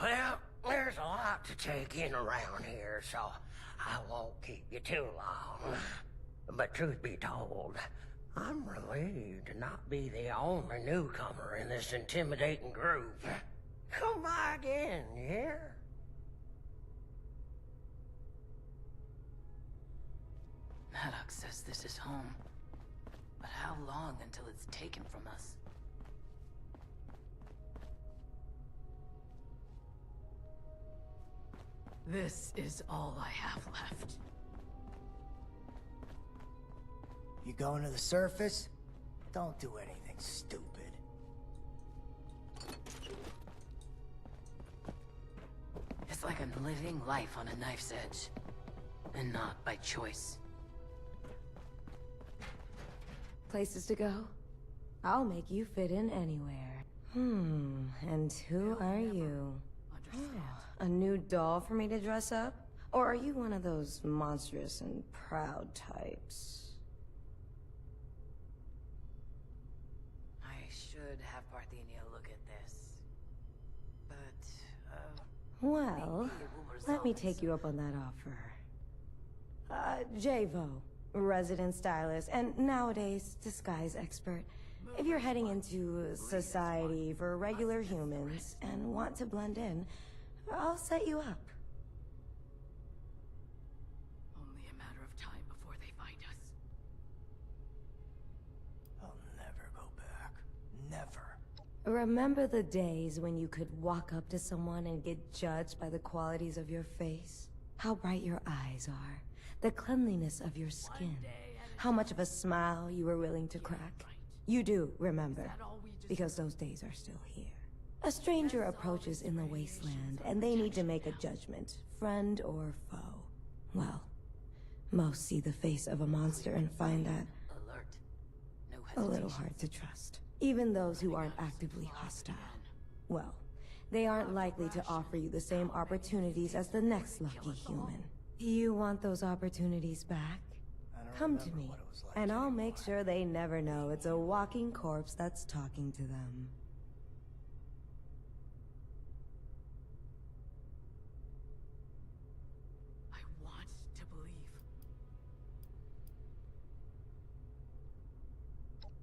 Well, there's a lot to take in around here, so I won't keep you too long. But truth be told, I'm relieved to not be the only newcomer in this intimidating group. Come by again, yeah? Maddox says this is home. But how long until it's taken from us? This is all I have left. You going to the surface? Don't do anything stupid. It's like I'm living life on a knife's edge. And not by choice. Places to go? I'll make you fit in anywhere. And who are you? A new doll for me to dress up? Or are you one of those monstrous and proud types? I should have Parthenia look at this. But, Well, let me take you up on that offer. Javo, resident stylist, and nowadays, disguise expert. If you're heading into society for regular humans and want to blend in, I'll set you up. only a matter of time before they find us. I'll never go back. Never. Remember the days when you could walk up to someone and get judged by the qualities of your face? How bright your eyes are, the cleanliness of your skin, how much of a smile you were willing to crack. You do remember, because those days are still here. A stranger approaches in the wasteland, and they need to make a judgment, friend or foe. Well, most see the face of a monster and find that Alert. No a little hesitation. hard to trust. Even those who aren't actively hostile. Well, they aren't likely to offer you the same opportunities as the next lucky human. You want those opportunities back? Come to me, and I'll make sure they never know it's a walking corpse that's talking to them. I want to believe.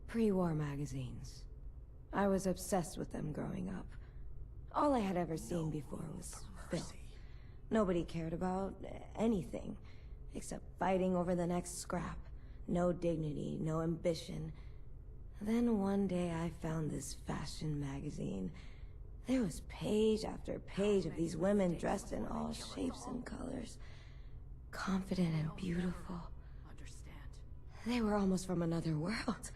Pre-war magazines. I was obsessed with them growing up. All I had ever seen before was filth. Nobody cared about anything, except fighting over the next scrap. No dignity, no ambition. Then one day I found this fashion magazine. There was page after page of these women dressed in all shapes and colors. Confident and beautiful. They were almost from another world.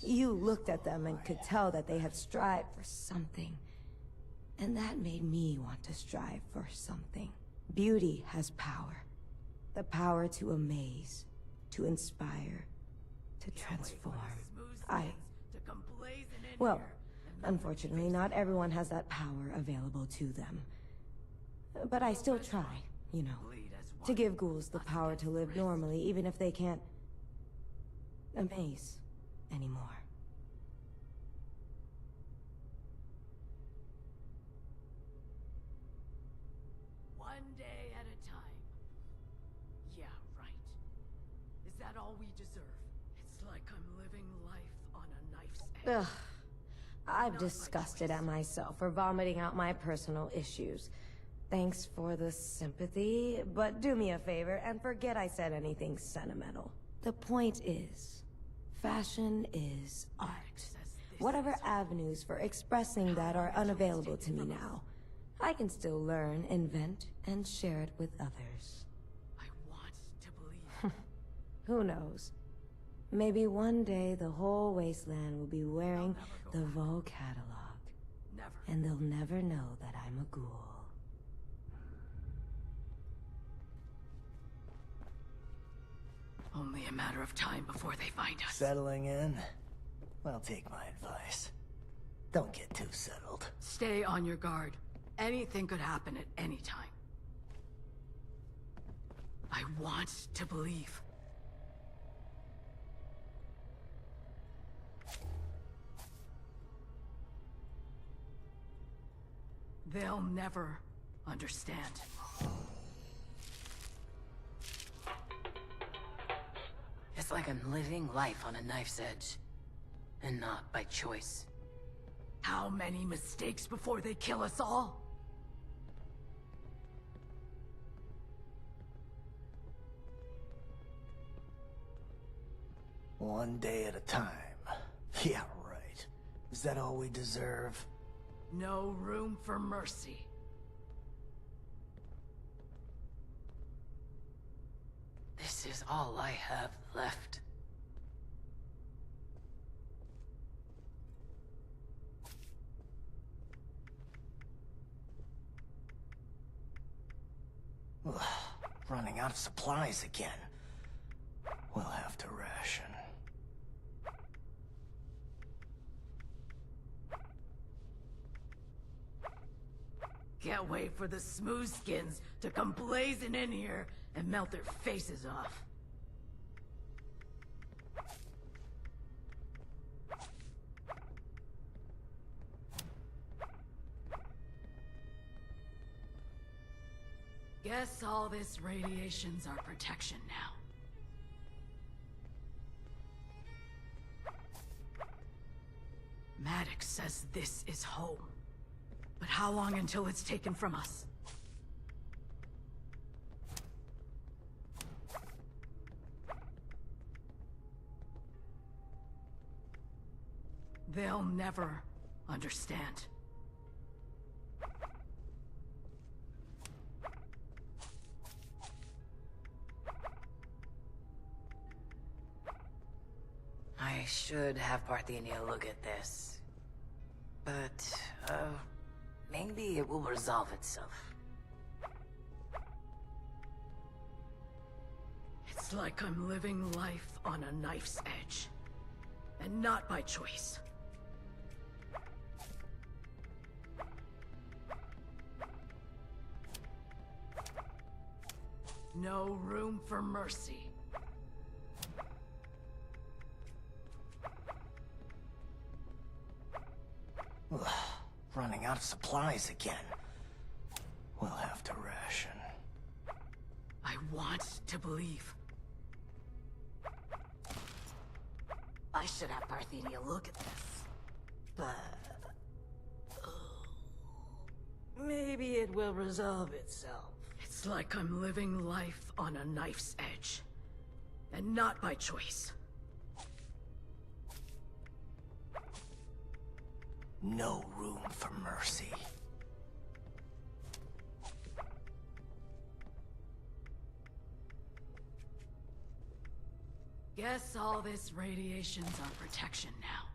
You looked at them and could tell that they had strived for something. And that made me want to strive for something. Beauty has power. The power to amaze, to inspire, to transform. Well, unfortunately, not everyone has that power available to them. But I still try, you know, to give ghouls the power to live normally, even if they can't amaze anymore. One day at a time. Yeah, right. Is that all we deserve? It's like I'm living life on a knife's edge. Ugh. I've disgusted at myself for vomiting out my personal issues. Thanks for the sympathy, but do me a favor and forget I said anything sentimental. The point is, fashion is art. Whatever avenues for expressing that are unavailable to me now, I can still learn, invent, and share it with others. I want to believe. Who knows? Maybe one day the whole wasteland will be wearing the Vaux catalog. Never. And they'll never know that I'm a ghoul. Only a matter of time before they find us. Settling in? Well, take my advice. Don't get too settled. Stay on your guard. Anything could happen at any time. I want to believe. They'll never understand. It's like I'm living life on a knife's edge. And not by choice. How many mistakes before they kill us all? One day at a time. Yeah, right. Is that all we deserve? No room for mercy. This is all I have left. Ugh, running out of supplies again. We'll have to ration. Can't wait for the smooth skins to come blazing in here and melt their faces off. Guess all this radiation's our protection now. Maddox says this is home. But how long until it's taken from us? They'll never understand. I should have Parthenia look at this. But, maybe it will resolve itself. It's like I'm living life on a knife's edge. And not by choice. No room for mercy. Ugh, running out of supplies again. We'll have to ration. I want to believe. I should have Parthenia look at this. But... maybe it will resolve itself. It's like I'm living life on a knife's edge. And not by choice. No room for mercy. Guess all this radiation's our protection now.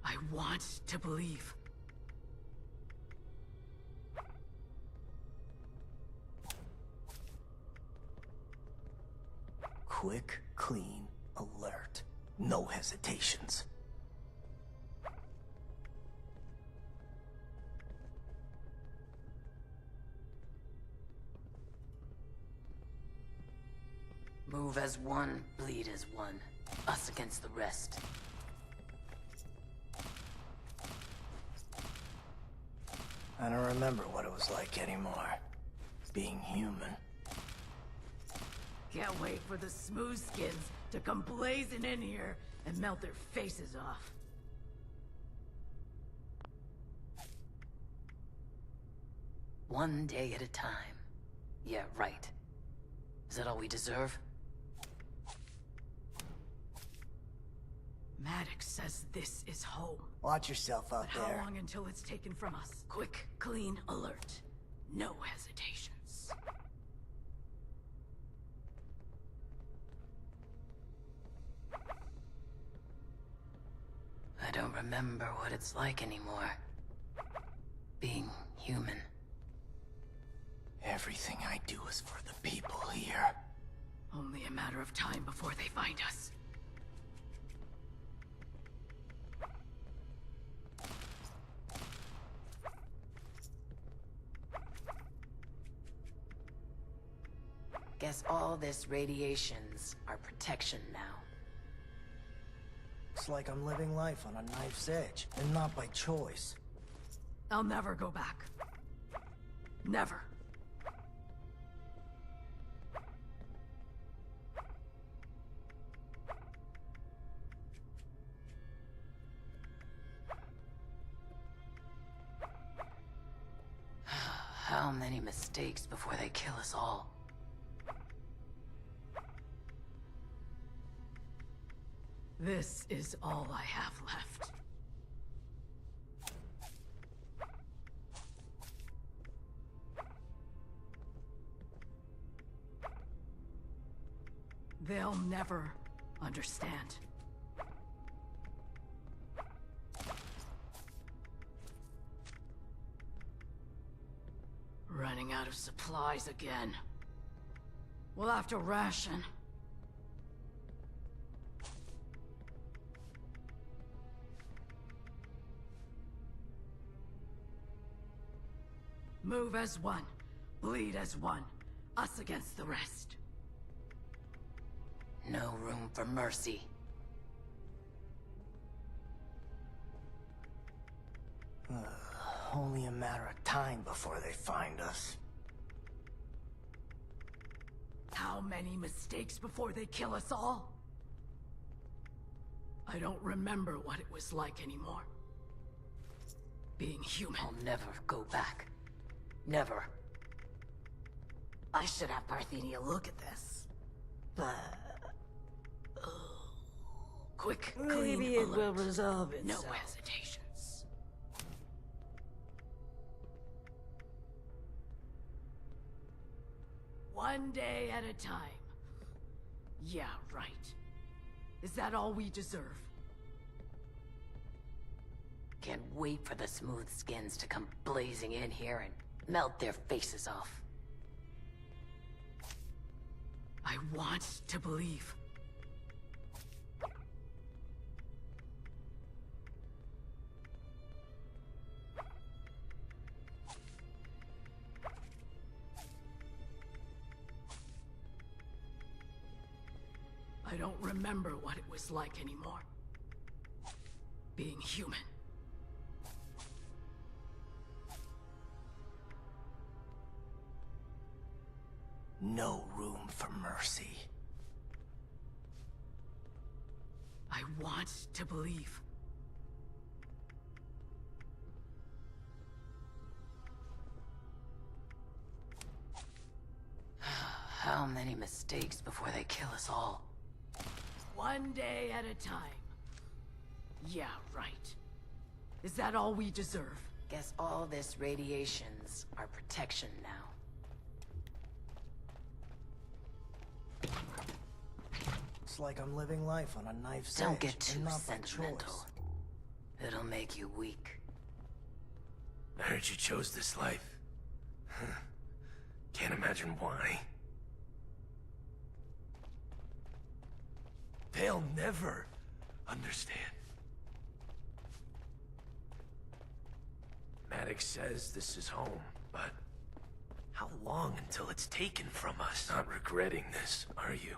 I want to believe. Quick, clean, alert. No hesitations. Move as one, bleed as one. Us against the rest. I don't remember what it was like anymore. Being human. Can't wait for the smooth skins to come blazing in here and melt their faces off. One day at a time. Yeah, right. Is that all we deserve? Maddox says this is home. Watch yourself out But there. how long until it's taken from us? Quick, clean, alert. No hesitations. I don't remember what it's like anymore. Being human. Everything I do is for the people here. Only a matter of time before they find us. Guess all this radiation's our protection now. It's like I'm living life on a knife's edge, and not by choice. I'll never go back. Never. How many mistakes before they kill us all? This is all I have left. They'll never understand. Running out of supplies again. We'll have to ration. Move as one. Bleed as one. Us against the rest. No room for mercy. Only a matter of time before they find us. How many mistakes before they kill us all? I don't remember what it was like anymore. Being human. I'll never go back. Never. I should have Parthenia look at this. Quick, clean Maybe it will alert. resolve No itself. hesitations. One day at a time. Yeah, right. Is that all we deserve? Can't wait for the smooth skins to come blazing in here and melt their faces off. I want to believe. I don't remember what it was like anymore. Being human. No room for mercy. I want to believe. How many mistakes before they kill us all? One day at a time. Yeah, right. Is that all we deserve? Guess all this radiation's our protection now. It's like I'm living life on a knife's Don't edge, get too and not by sentimental. choice. It'll make you weak. I heard you chose this life. Can't imagine why. They'll never understand. Maddox says this is home, but how long until it's taken from us? Not regretting this, are you?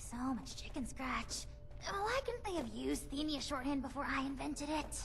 So much chicken scratch. Why couldn't they have used Thenia shorthand before I invented it?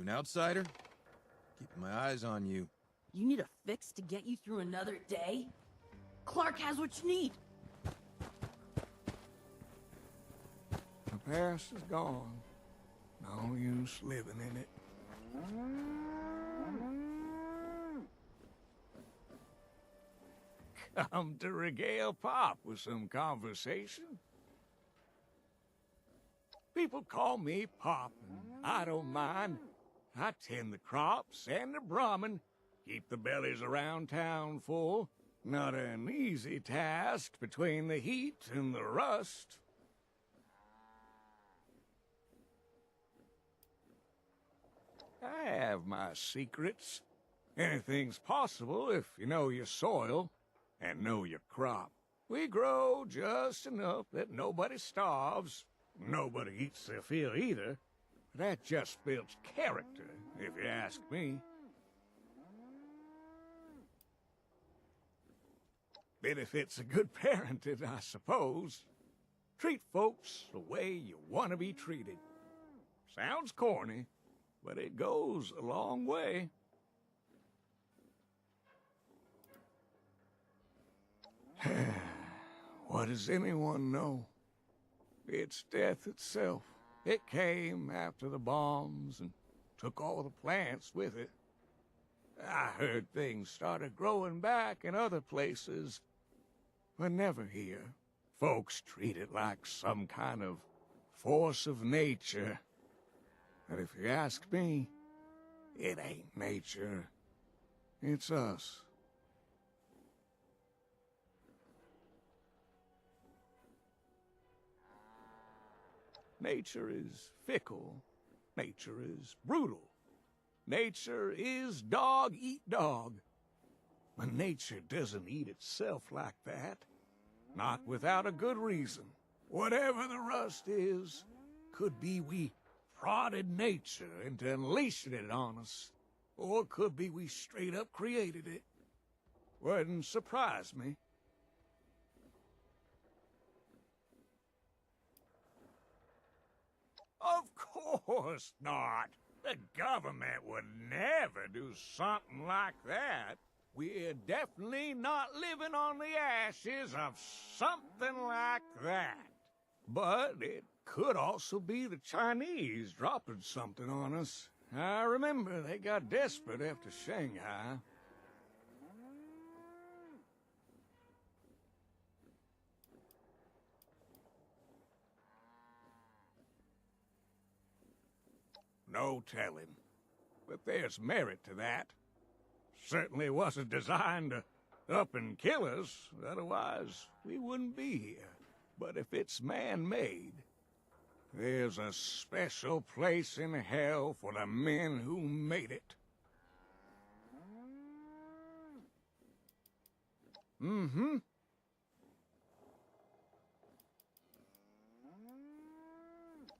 You an outsider? Keeping my eyes on you. You need a fix to get you through another day? Clark has what you need. The past is gone. No use living in it. Come to regale Pop with some conversation. People call me Pop, and I don't mind. I tend the crops and the Brahmin, keep the bellies around town full. Not an easy task between the heat and the rust. I have my secrets. Anything's possible if you know your soil and know your crop. We grow just enough that nobody starves. Nobody eats their fill either. That just builds character, if you ask me. Benefits of good parenting, I suppose. Treat folks the way you want to be treated. Sounds corny, but it goes a long way. What does anyone know? It's death itself. It came after the bombs and took all the plants with it. I heard things started growing back in other places, but never here. Folks treat it like some kind of force of nature. But if you ask me, it ain't nature. It's us. Nature is fickle. Nature is brutal. Nature is dog eat dog. But nature doesn't eat itself like that. Not without a good reason. Whatever the rust is, could be we prodded nature into unleashing it on us. Or could be we straight up created it. Wouldn't surprise me. Of course not. The government would never do something like that. We're definitely not living on the ashes of something like that. But it could also be the Chinese dropping something on us. I remember they got desperate after Shanghai. No telling. But there's merit to that. Certainly wasn't designed to up and kill us, otherwise we wouldn't be here. But if it's man-made, there's a special place in hell for the men who made it. Mm-hmm.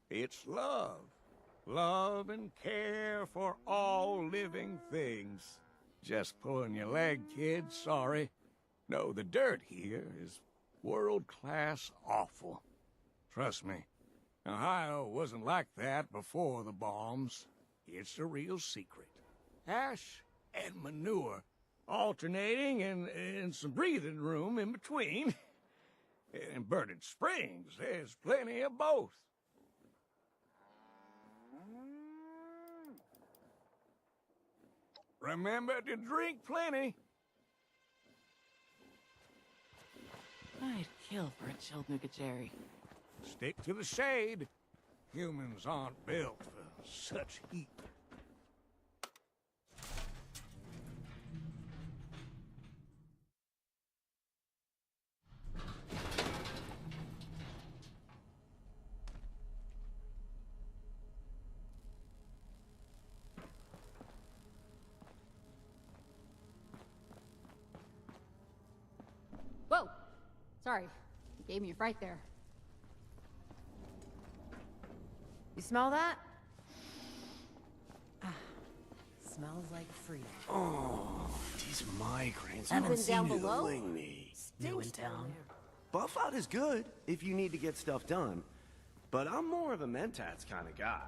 It's love. Love and care for all living things. Just pulling your leg, kid, sorry. No, the dirt here is world-class awful. Trust me, Ohio wasn't like that before the bombs. It's a real secret. Ash and manure, alternating and some breathing room in between. In Burning Springs, there's plenty of both. Remember to drink plenty. I'd kill for a chilled Nuka-Cherry. Stick to the shade. Humans aren't built for such heat. Whoa! Sorry. You gave me a fright there. You smell that? Smells like freedom. Oh, these migraines Haven't don't been down seem to below? willing me. New in town. Buff out is good if you need to get stuff done, but I'm more of a Mentats kind of guy.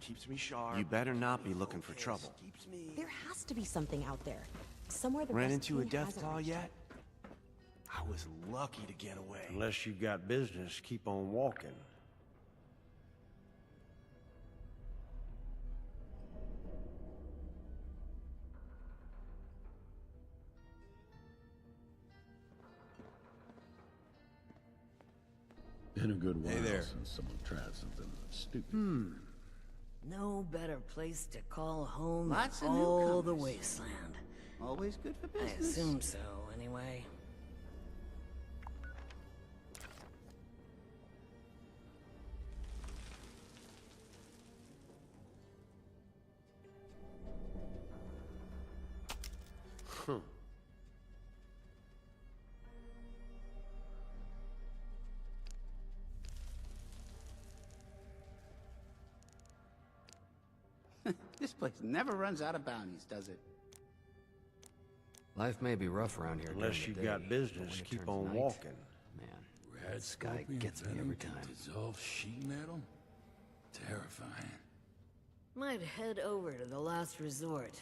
Keeps me sharp. You better not be looking for trouble. There has to be something out there. Somewhere the Ran rest into a team death hasn't claw reached. yet? I was lucky to get away. Unless you got business, keep on walking. Been a good while Hey there. since someone tried something stupid. No better place to call home Lots than of all the newcomers. wasteland. Always good for I business. assume so, anyway. This place never runs out of bounties, does it? Life may be rough around here. Unless during you the day, got but business, when it keep turns on night, walking. Man, Red this guy scorpion gets me venom every can time. dissolve sheet metal? Terrifying. Might head over to the last resort.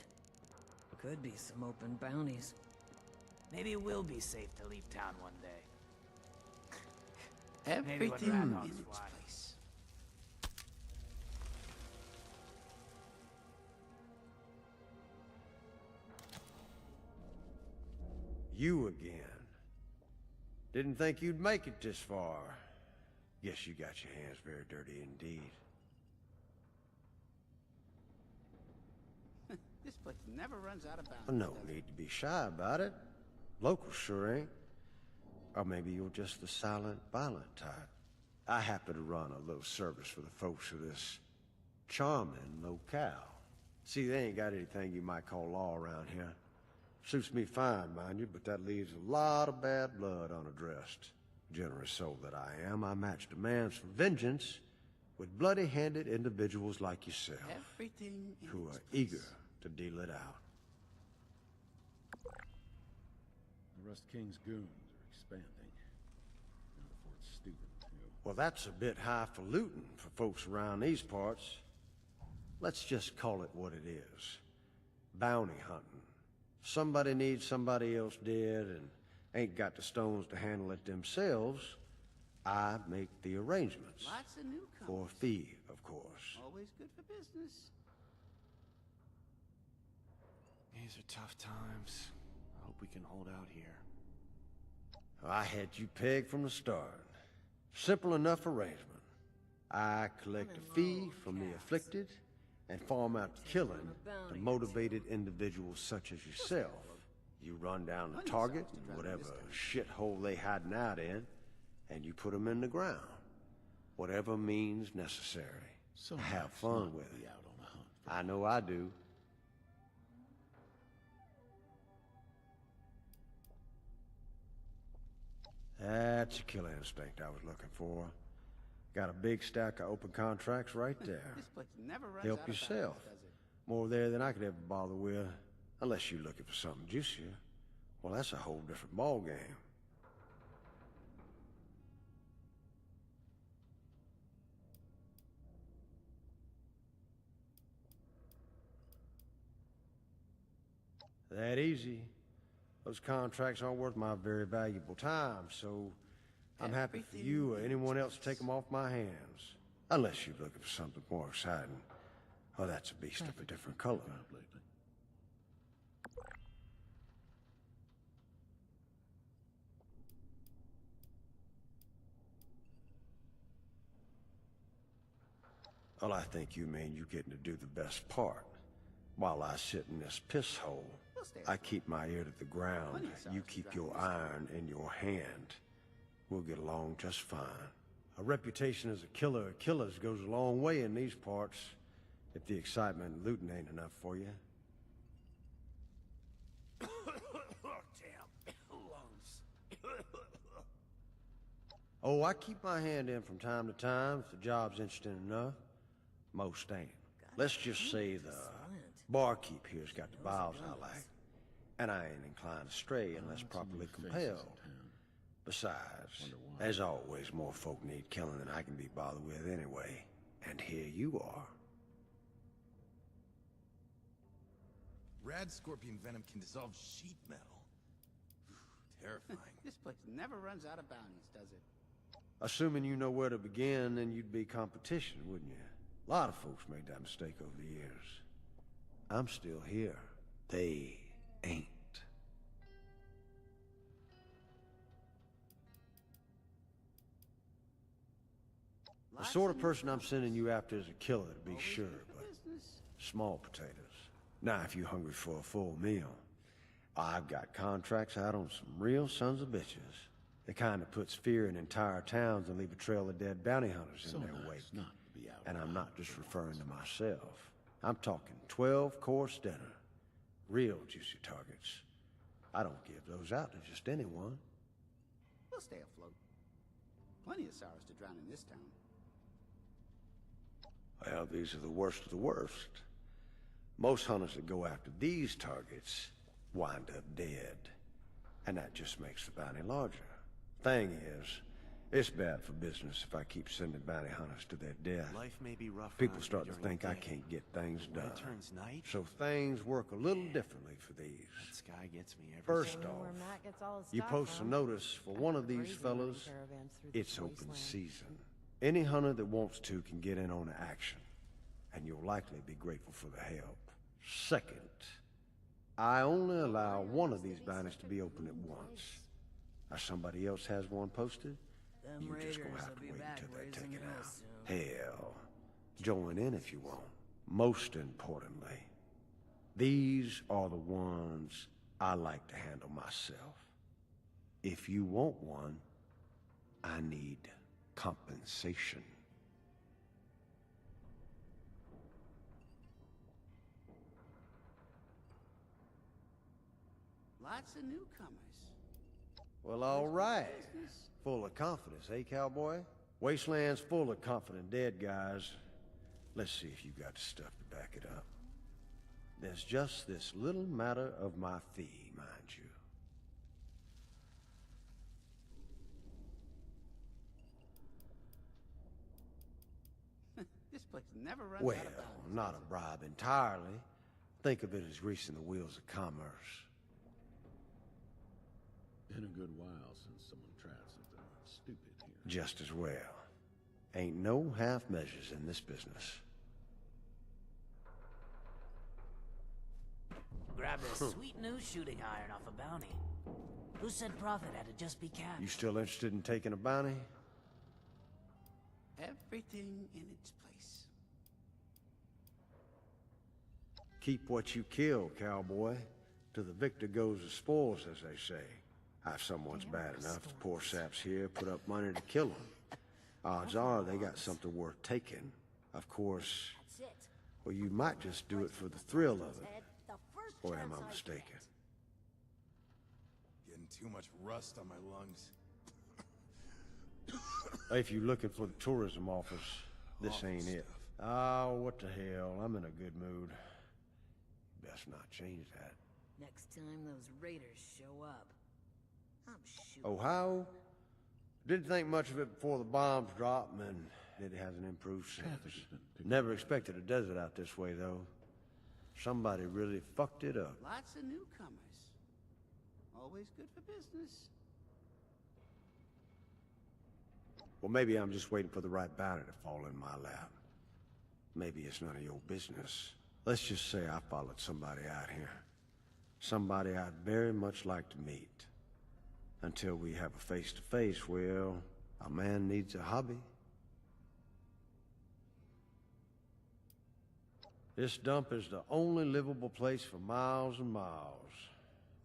Could be some open bounties. Maybe it will be safe to leave town one day. Maybe when Everything Radhoff's in its fly. place. You again. Didn't think you'd make it this far. Guess you got your hands very dirty indeed. This place never runs out of bounties. No does it? need to be shy about it. Locals sure ain't. Or maybe you're just the silent, violent type. I happen to run a little service for the folks of this charming locale. See, they ain't got anything you might call law around here. Suits me fine, mind you, but that leaves a lot of bad blood unaddressed. Generous soul that I am, I match demands for vengeance with bloody-handed individuals like yourself, Everything in who its are place. eager to deal it out. The Rust King's goons are expanding. Now the fort's stupid, too. Well, that's a bit highfalutin for folks around these parts. Let's just call it what it is. Bounty hunting. Somebody needs somebody else dead and ain't got the stones to handle it themselves. I make the arrangements. Lots of newcomers. For a fee, of course. Always good for business. These are tough times. I hope we can hold out here. I had you pegged from the start. Simple enough arrangement. I collect a fee from the afflicted and farm out the killing to motivated individuals such as yourself. You run down the target, whatever shithole they hiding out in, and you put them in the ground. Whatever means necessary. So have nice fun not with to be it. out on the hunt. I know I do. That's a killer instinct I was looking for. Got a big stack of open contracts right there. This place never runs Help out of yourself. bounties, does it? More there than I could ever bother with. Unless you're looking for something juicier. Well, that's a whole different ballgame. That easy. Those contracts aren't worth my very valuable time, so I'm happy for you or anyone else to take them off my hands. Unless you're looking for something more exciting. Oh, that's a beast of a different color. Well, I think you mean you getting to do the best part. While I sit in this piss hole, I keep my ear to the ground. You keep your iron in your hand. We'll get along just fine. A reputation as a killer of killers goes a long way in these parts, if the excitement and looting ain't enough for you. Damn. Lungs. Oh, I keep my hand in from time to time if the job's interesting enough. Most ain't. Let's just say the barkeep here's got the vials I like, and I ain't inclined to stray unless properly compelled. Besides, as always, more folk need killing than I can be bothered with anyway. And here you are. Rad scorpion venom can dissolve sheet metal. Terrifying. This place never runs out of bounties, does it? Assuming you know where to begin, then you'd be competition, wouldn't you? A lot of folks made that mistake over the years. I'm still here. They ain't. The sort of person I'm sending you after is a killer, to be sure, but small potatoes. Now, if you're hungry for a full meal, I've got contracts out on some real sons of bitches. The kind that puts fear in entire towns and leave a trail of dead bounty hunters in their wake. And I'm not just referring to myself. I'm talking 12-course dinner. Real juicy targets. I don't give those out to just anyone. We'll stay afloat. Plenty of sorrows to drown in this town. Well, these are the worst of the worst. Most hunters that go after these targets wind up dead. And that just makes the bounty larger. Thing is, it's bad for business if I keep sending bounty hunters to their death. Life may be rough. People start to think I can't get things done. When it turns night, so things work a little differently for these. that sky gets me every First time. off, you post a notice for one of these fellas, it's open season. Any hunter that wants to can get in on the action, and you'll likely be grateful for the help. Second, I only allow one of these bounties to be open at once. Now somebody else has one posted, you're just gonna have to wait until they take it out. Hell, join in if you want. Most importantly, these are the ones I like to handle myself. If you want one, I need compensation. Lots of newcomers. Well, all right. Full of confidence, eh, cowboy? Wasteland's full of confident dead guys. Let's see if you got the stuff to back it up. There's just this little matter of my fee, mind you. This place never runs Well, out of bounties. not a bribe entirely. Think of it as greasing the wheels of commerce. Been a good while since someone tried something stupid here. Just as well. Ain't no half measures in this business. Grabbed a sweet new shooting iron off a bounty. Who said profit had to just be cash? You still interested in taking a bounty? Everything in its place. Keep what you kill, cowboy. To the victor goes the spoils, as they say. If someone's bad enough, the poor saps here put up money to kill them. Odds are they got something worth taking. Of course, well, you might just do it for the thrill of it. Or am I mistaken? Getting too much rust on my lungs. If you're looking for the tourism office, this ain't it. Oh, what the hell? I'm in a good mood. Best not change that. Next time those raiders show up, I'm shooting. Ohio? Didn't think much of it before the bombs dropped, and it hasn't improved since. Never expected a desert out this way, though. Somebody really fucked it up. Lots of newcomers. Always good for business. Well, maybe I'm just waiting for the right bounty to fall in my lap. Maybe it's none of your business. Let's just say I followed somebody out here. Somebody I'd very much like to meet. Until we have a face-to-face, well, a man needs a hobby. This dump is the only livable place for miles and miles.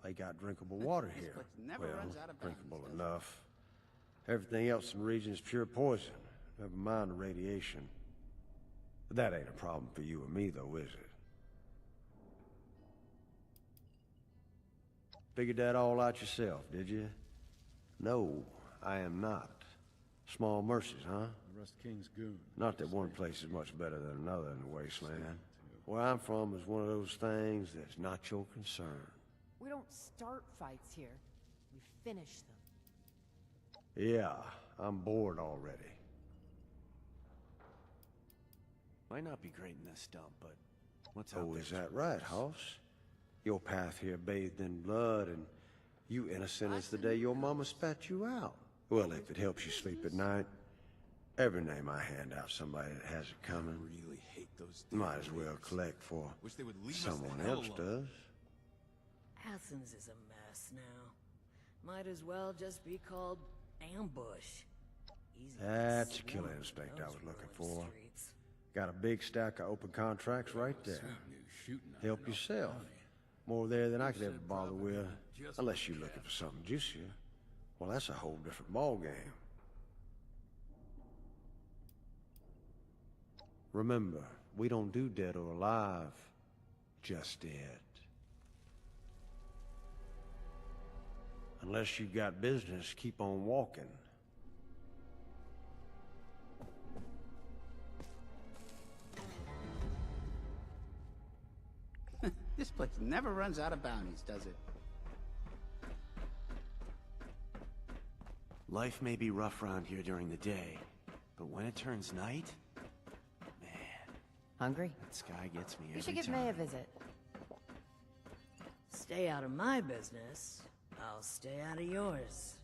They got drinkable water here. Never runs out of drinkable enough. Everything else in the region is pure poison. Never mind the radiation. But that ain't a problem for you or me, though, is it? Figured that all out yourself, did you? No, I am not. Small mercies, huh? The Rust King's goon. Not that one place is much better than another in the wasteland. Where I'm from is one of those things that's not your concern. We don't start fights here. We finish them. Yeah, I'm bored already. Might not be great in this dump, but what's out Oh, there is that right, Hoss? Your path here bathed in blood, and you innocent as the day your mama spat you out. Well, if it helps you sleep at night, every name I hand out somebody that has it coming. I really hate those Might as well collect for Wish they would leave us someone the hell else alone. does. Athens is a mess now. Might as well just be called Ambush. Easy to That's the swamp killer instinct I those was looking ruined for. streets. Got a big stack of open contracts right there. Help yourself. More there than I could ever bother with, unless you're looking for something juicier. Well, that's a whole different ballgame. Remember, we don't do dead or alive, just dead. Unless you got business, keep on walking. This place never runs out of bounties, does it? Life may be rough around here during the day, but when it turns night, man, Hungry? that sky gets me You should every give time. May a visit. Stay out of my business. I'll stay out of yours.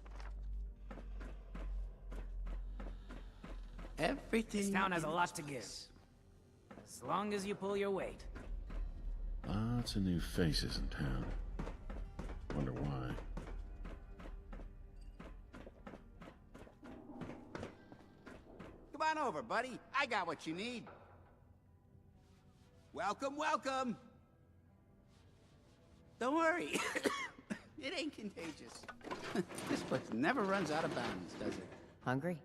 Everything. This town has a lot to give. As long as you pull your weight. Lots of new faces in town. Wonder why. Come on over, buddy. I got what you need. Welcome, welcome. Don't worry. It ain't contagious. This place never runs out of bounties, does it? Hungry?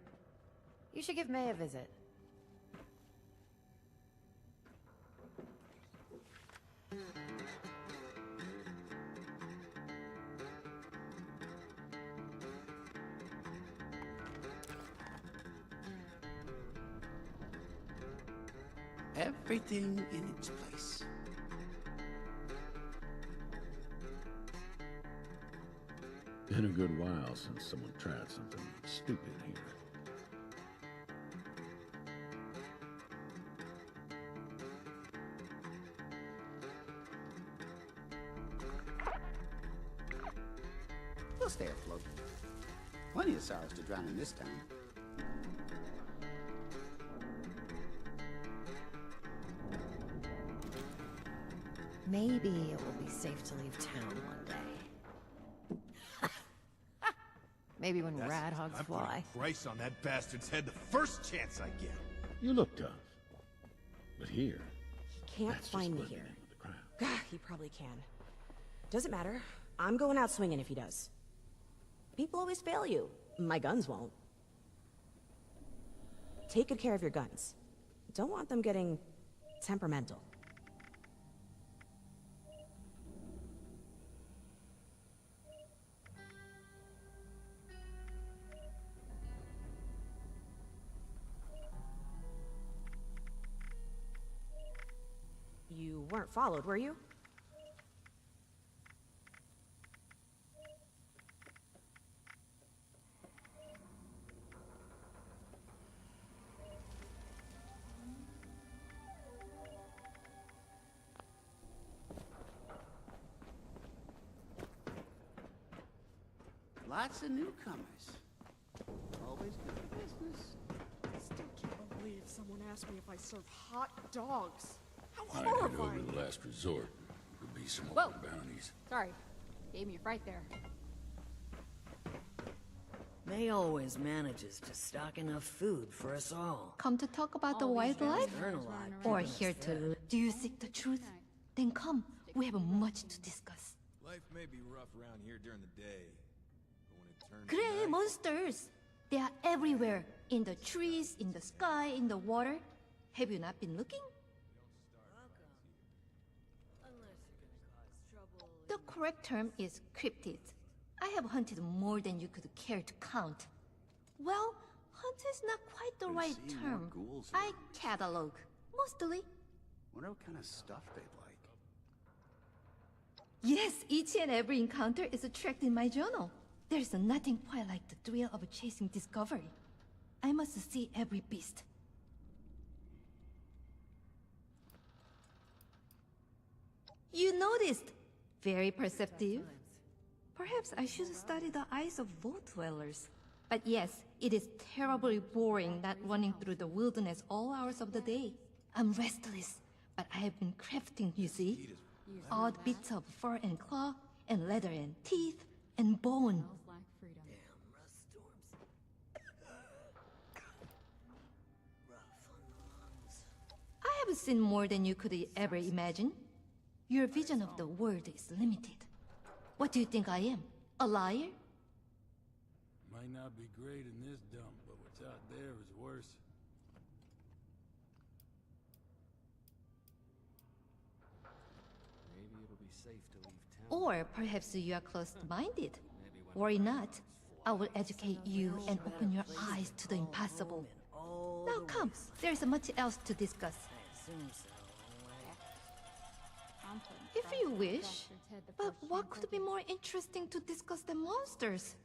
You should give May a visit. Everything in its place. Been a good while since someone tried something stupid here. We'll stay afloat. Plenty of sorrows to drown in this town. Maybe it will be safe to leave town one day. Maybe when rad hogs I'm fly. putting price on that bastard's head the first chance I get. You look tough. But here, Can't that's just find me blending here. in with the crowd. He probably can. Doesn't matter. I'm going out swinging if he does. People always fail you. My guns won't. Take good care of your guns. Don't want them getting temperamental. You weren't followed, were you? Lots of newcomers. Always good for business. Still can't believe someone asked me if I serve hot dogs. How Might head over horrifying! to the last resort. Could be some Whoa. more bounties. Sorry. Gave me a fright there. May always manages to stock enough food for us all. Come to talk about the All these wildlife? guys earn a lot, Or keeping us here fed. to... Do you seek the truth? Then come. We have much to discuss. Life may be rough around here during the day, but when it turns 그래, night, monsters! They are everywhere. In the trees, in the sky, in the water. Have you not been looking? The correct term is cryptids. I have hunted more than you could care to count. Well, hunt is not quite the Been right seeing more term. ghouls I lately. catalog. Mostly. Wonder what kind of stuff they like. Yes, each and every encounter is a tract in my journal. There's nothing quite like the thrill of chasing discovery. I must see every beast. You noticed! Very perceptive. Perhaps I should study the eyes of vault dwellers. But yes, it is terribly boring not running through the wilderness all hours of the day. I'm restless, but I have been crafting, you see. Odd bits of fur and claw, and leather and teeth, and bone. I have seen more than you could ever imagine. Your vision of the world is limited. What do you think I am? A liar? Might not be great in this dump, but what's out there is worse. Maybe it'll be safe to leave town. Or perhaps you are closed-minded. Worry not. I will educate you and open your eyes to the impossible. Now come, there's much else to discuss. If you wish. But what could be more interesting to discuss than monsters?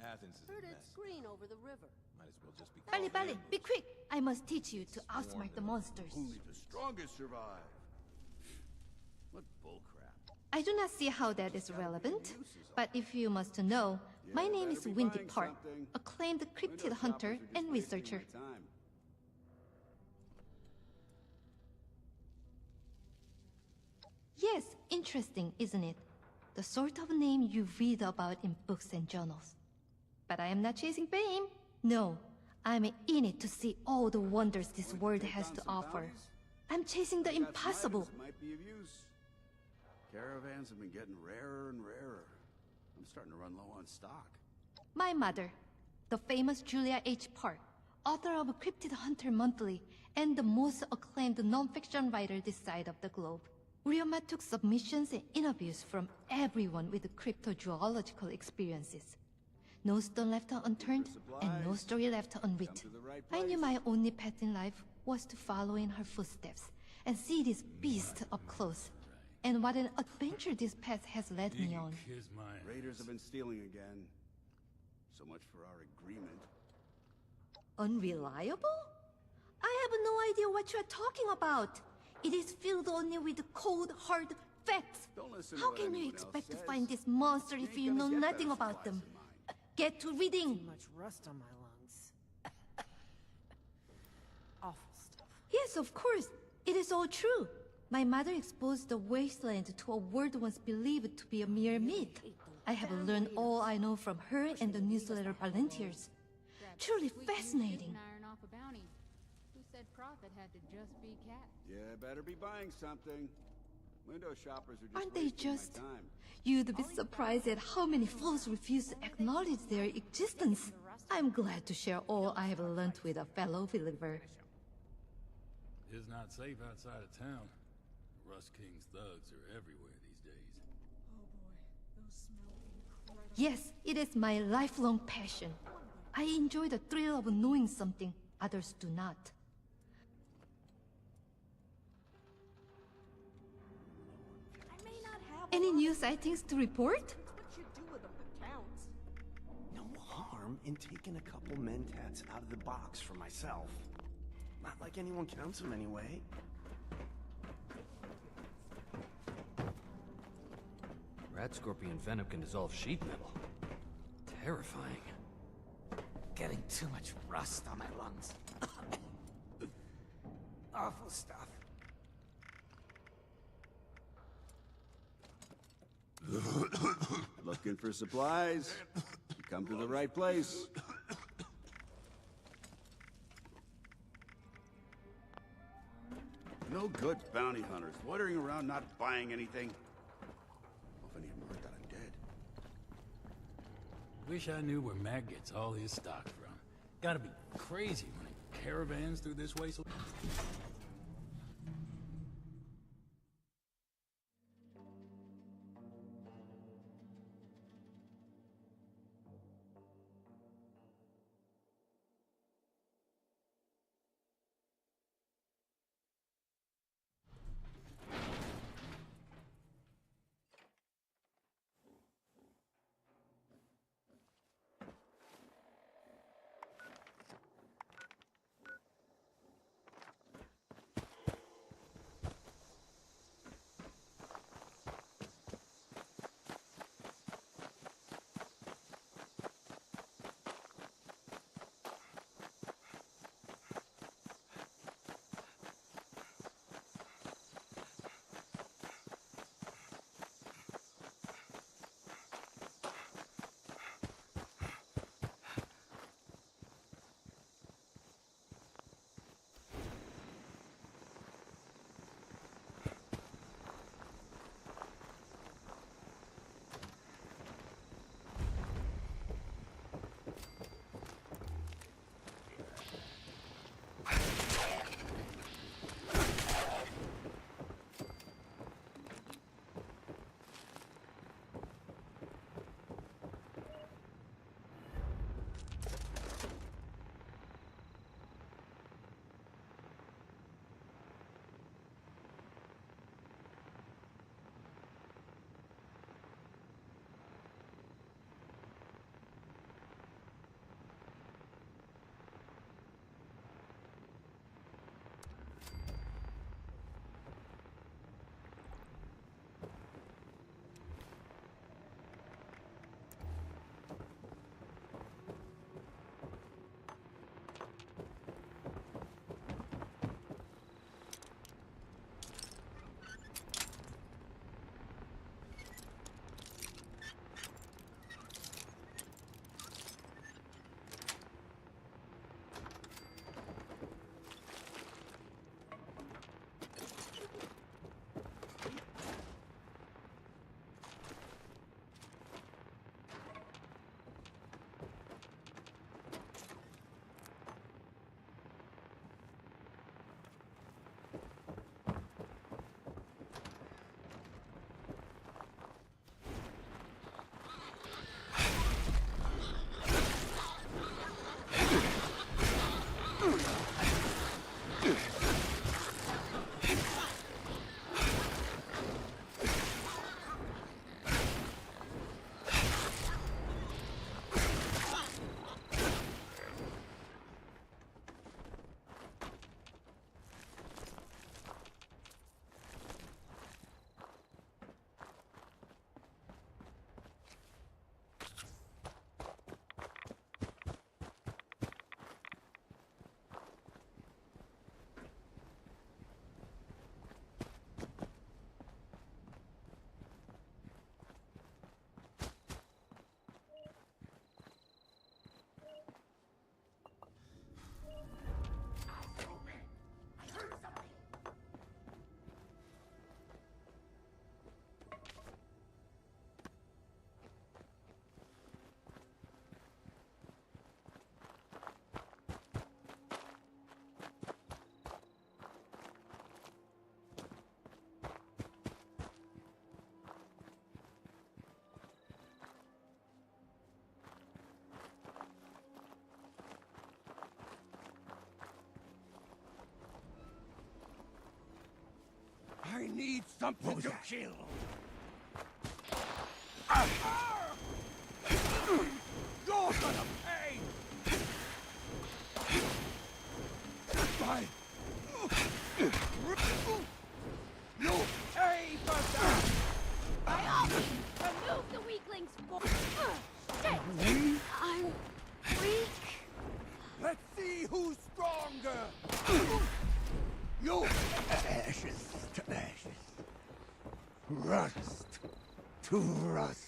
Athens is Heard a it's mess. green over the river. Might as well just be Bali, Bali, be quick! I must teach you to outsmart the monsters. Only the strongest survive. What bullcrap. I do not see how that is relevant, but if you must know, my name is Windy Park, acclaimed cryptid hunter and researcher. Yes, interesting, isn't it? The sort of name you read about in books and journals. But I am not chasing fame. No, I'm in it to see all the wonders this world has to offer. I'm chasing the impossible. Might be of use. Caravans have been getting rarer and rarer. I'm starting to run low on stock. My mother, the famous Julia H. Park, author of Cryptid Hunter Monthly and the most acclaimed non-fiction writer this side of the globe. Ryoma took submissions and interviews from everyone with cryptozoological experiences. No stone left unturned, and no story left unwritten. I knew my only path in life was to follow in her footsteps and see this beast up close. And what an adventure this path has led me on. Raiders have been stealing again. So much for our agreement. Unreliable? I have no idea what you are talking about. It is filled only with cold, hard facts. How can you expect to find this monster if you know nothing about them? Get to reading. Too much rust on my lungs. Awful stuff. Yes, of course. It is all true. My mother exposed the wasteland to a world once believed to be a mere myth. I have learned all I know from her and the newsletter volunteers. Truly fascinating. Iron off a bounty. Who said profit had to just be cat? Yeah, better be buying something. Window shoppers are just Aren't they wasting just? my time. You'd be surprised at how many fools refuse to acknowledge their existence. I'm glad to share all I have learned with a fellow believer. It's not safe outside of town. Rust King's thugs are everywhere these days. Oh boy, those smell incredible. Yes, it is my lifelong passion. I enjoy the thrill of knowing something others do not. Any new sightings to report? What you do with them that counts. No harm in taking a couple mentats out of the box for myself. Not like anyone counts them anyway. Rat scorpion venom can dissolve sheet metal. Terrifying. Getting too much rust on my lungs. Awful stuff. Looking for supplies? You come to the right place. No good bounty hunters loitering around not buying anything. Well, if any of them heard that I'm dead. Wish I knew where Mac gets all his stock from. Gotta be crazy running caravans through this wasteland. need something to kill. You're gonna pay! Fine. You pay for that! By all means, remove the weaklings for... Shit! I'm weak. Let's see who's stronger! You... Ashes to ashes. Rust to rust.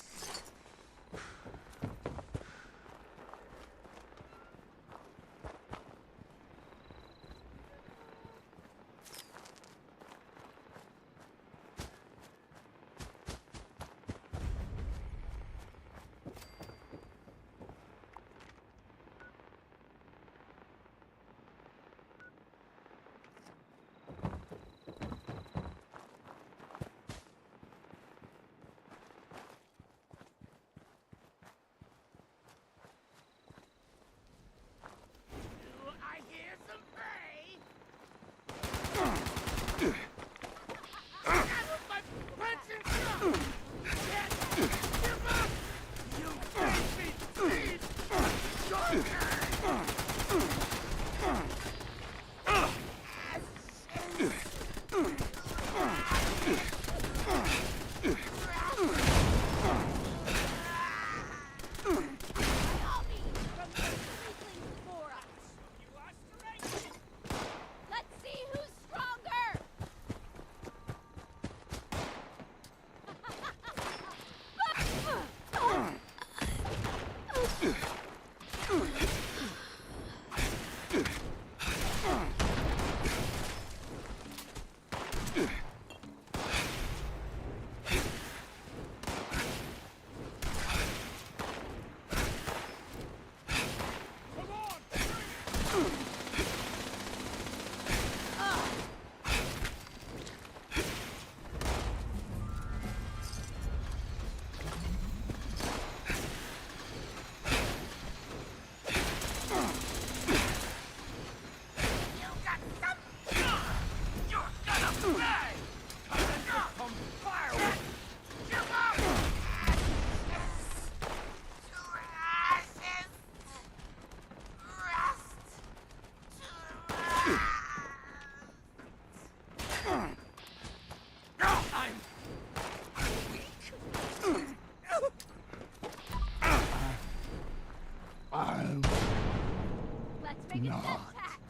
Let's make it pact.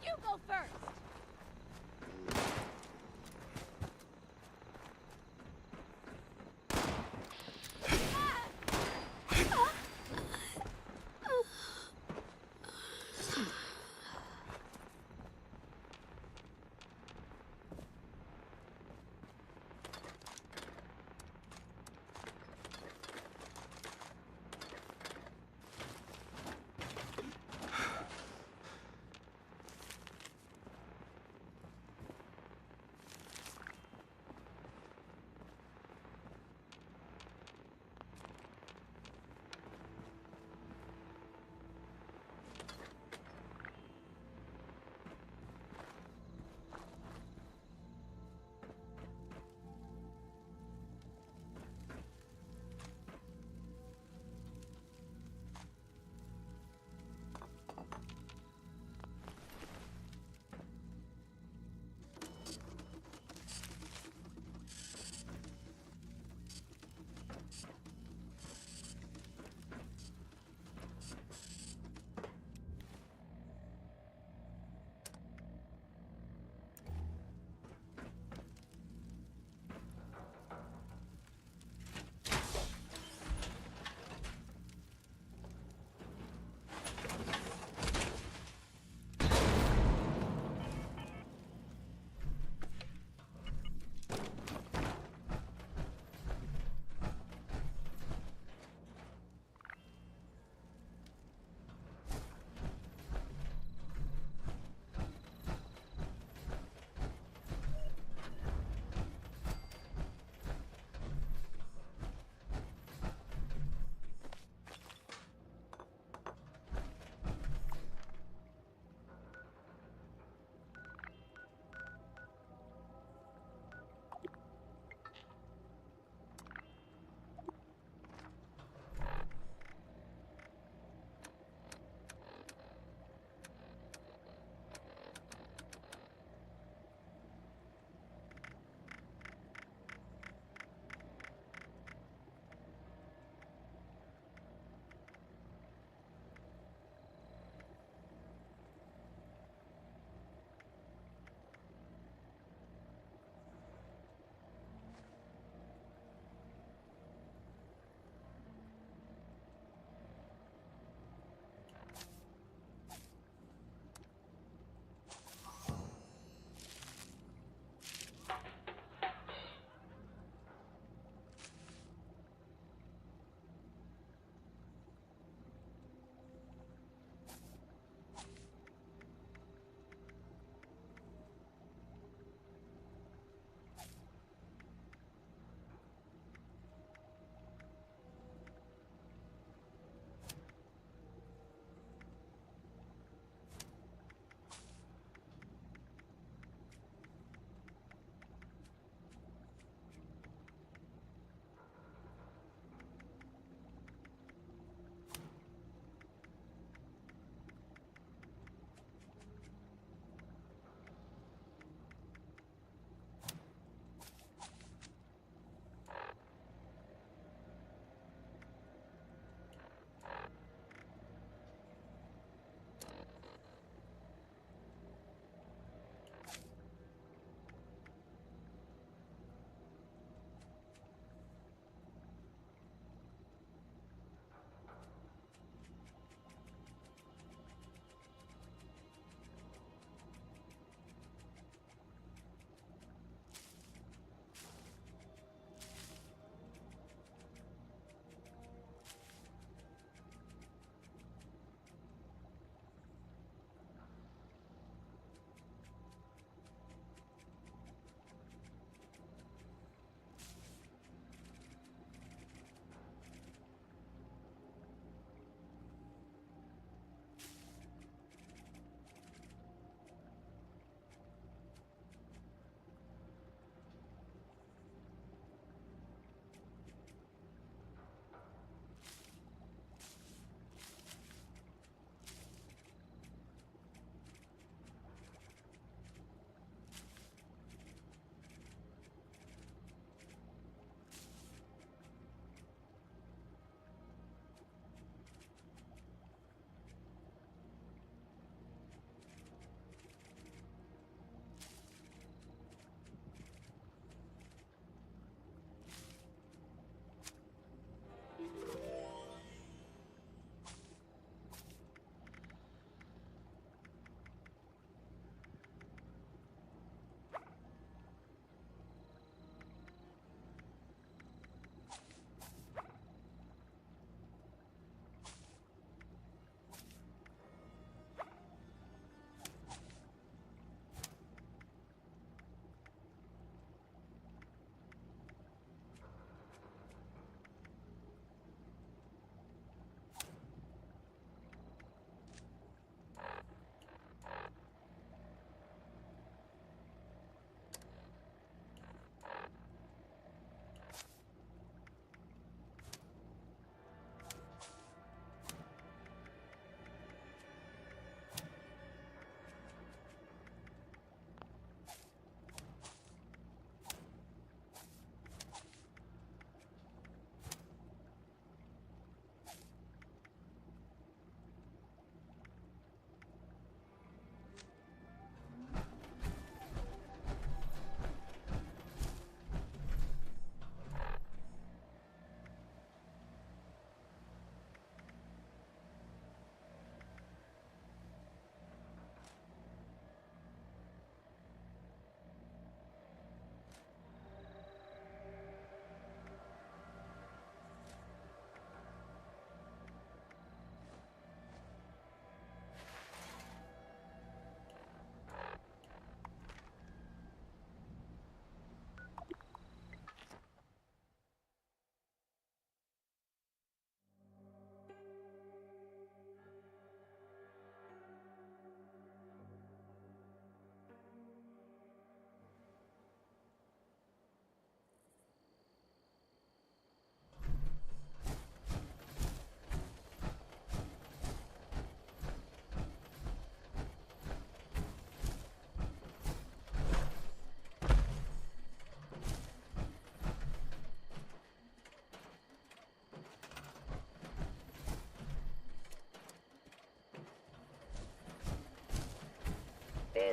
You go first.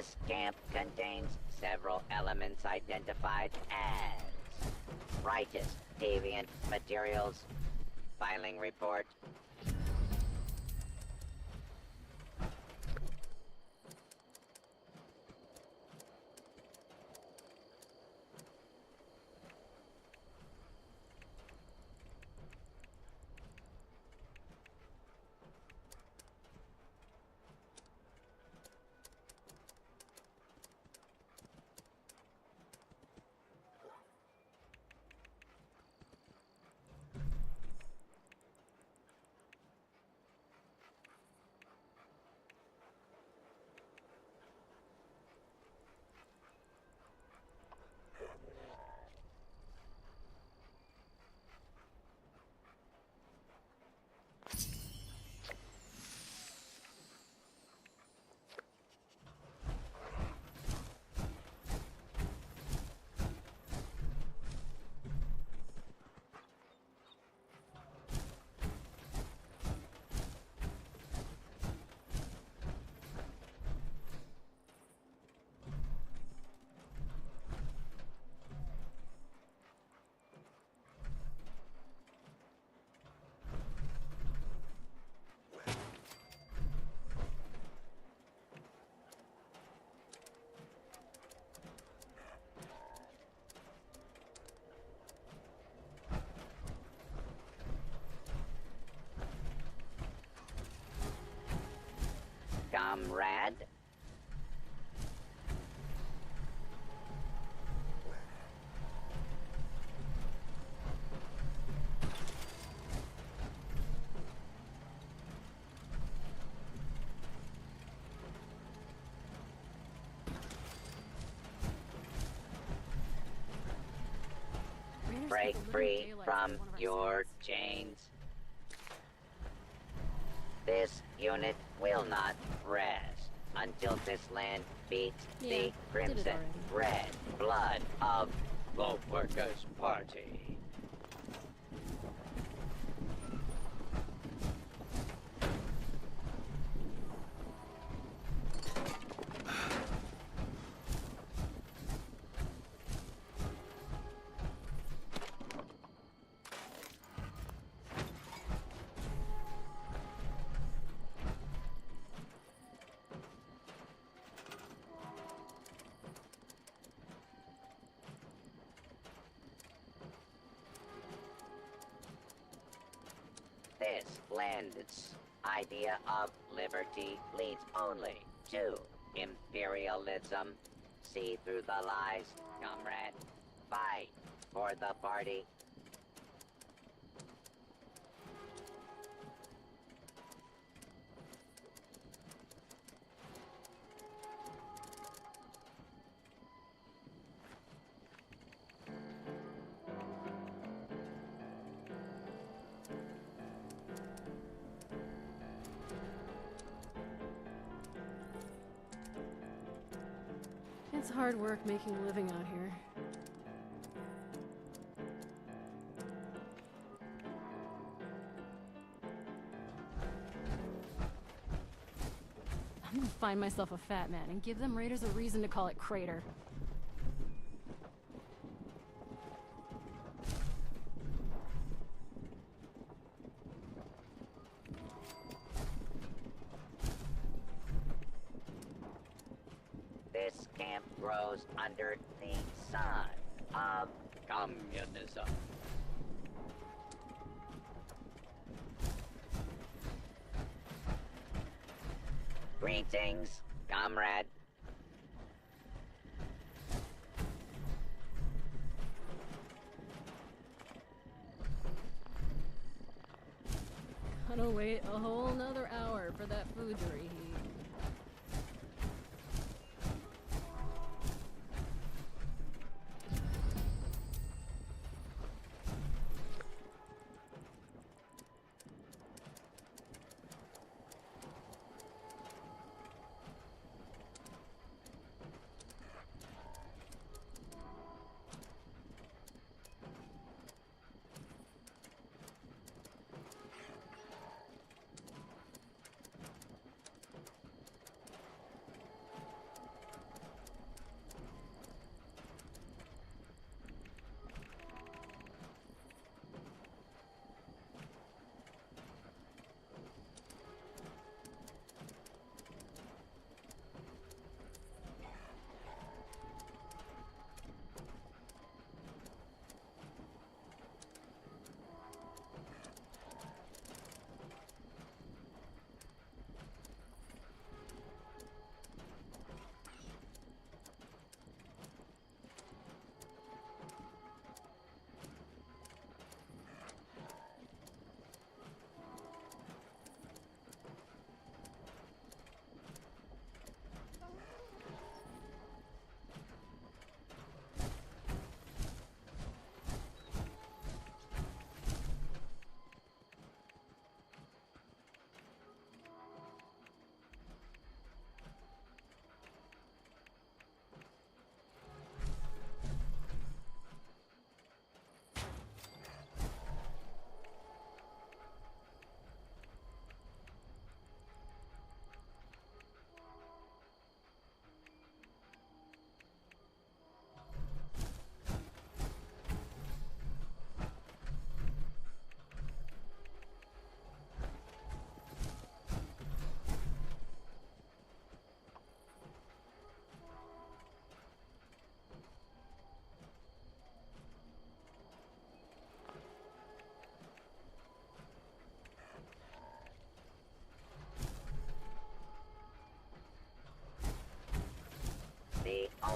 This camp contains several elements identified as righteous, deviant materials. Filing report. Comrade. Break free from your chains. This unit will not rest until this land beats the crimson red blood of the Workers' Party. This land's idea of liberty leads only to imperialism. See through the lies, comrade. Fight for the party. It's hard work making a living out here. I'm gonna find myself a fat man and give them raiders a reason to call it Crater. This camp grows under the sun of communism. Greetings, comrade. Gotta wait a whole nother hour for that food to reheat.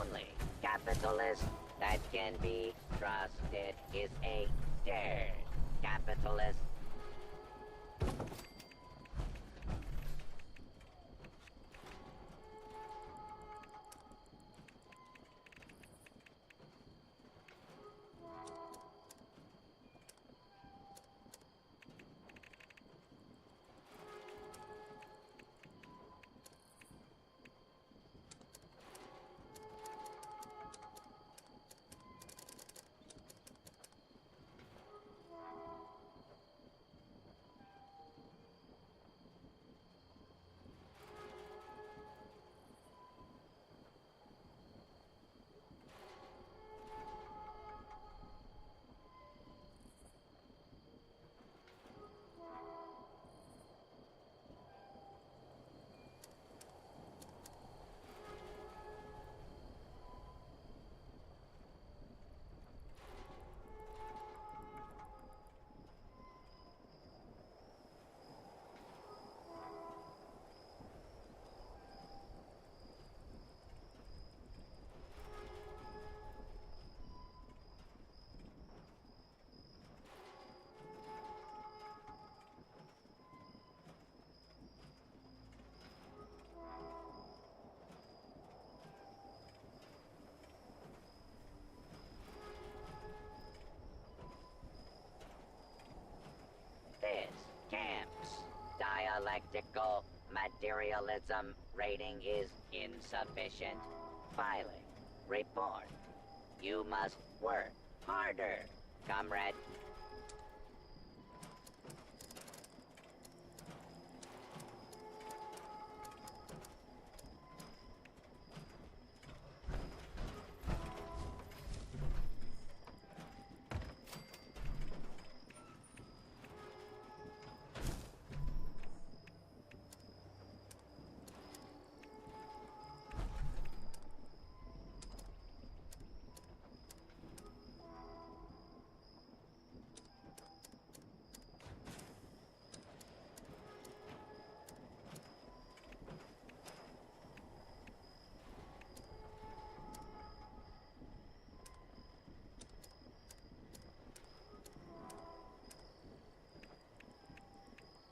only capitalist that can be trusted is a dirt capitalist. This camp's dialectical materialism rating is insufficient. Filing. Report. You must work harder, comrade.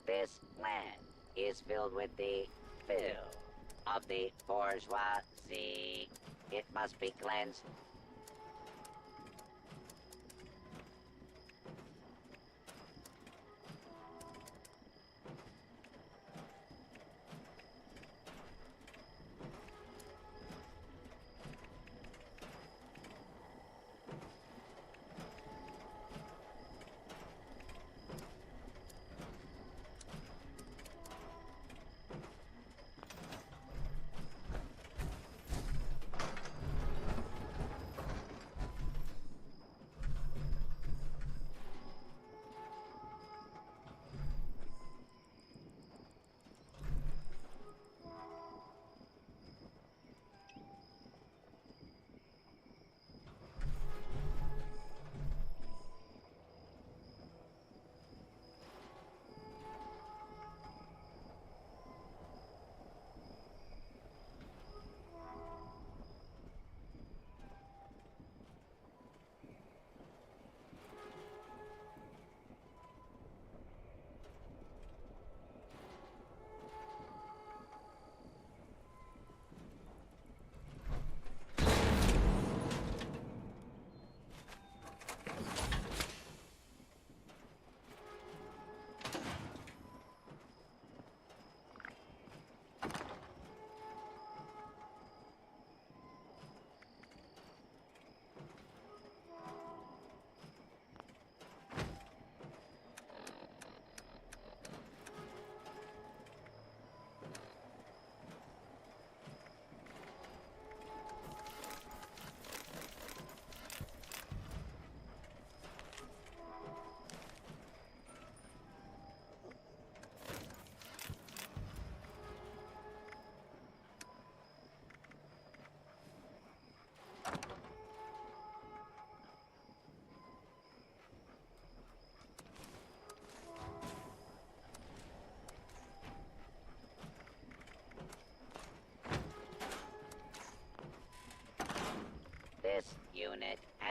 This land is filled with the filth of the bourgeoisie. It must be cleansed.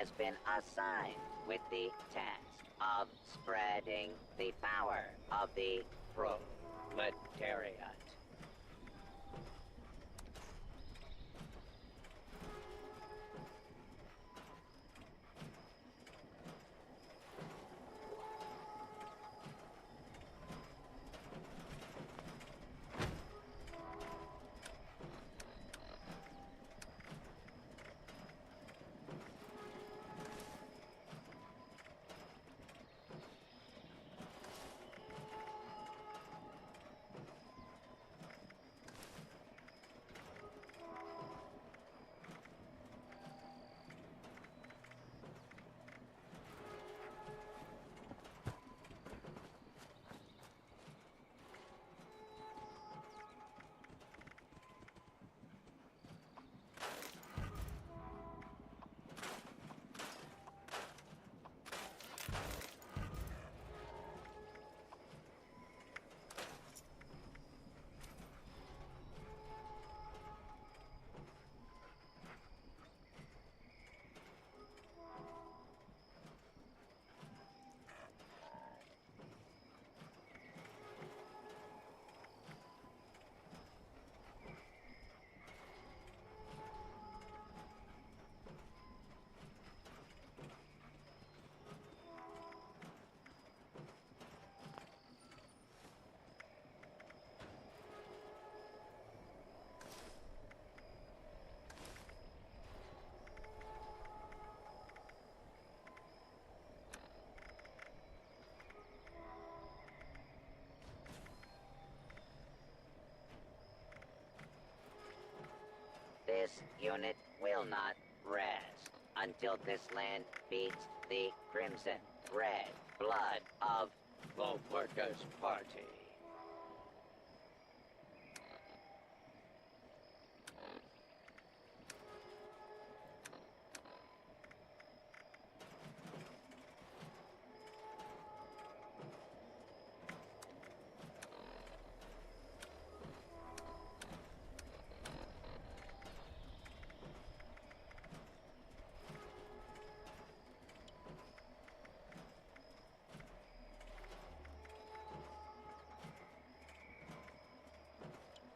has been assigned with the task of spreading the power of the proletariat. This unit will not rest until this land beats the crimson red blood of the Workers' Party.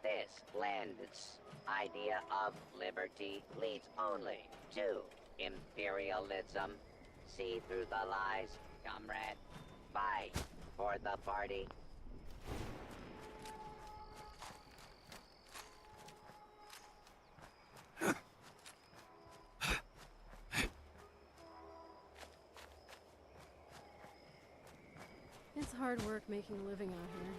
This land's idea of liberty leads only to imperialism. See through the lies, comrade. Fight for the party. It's hard work making a living out here.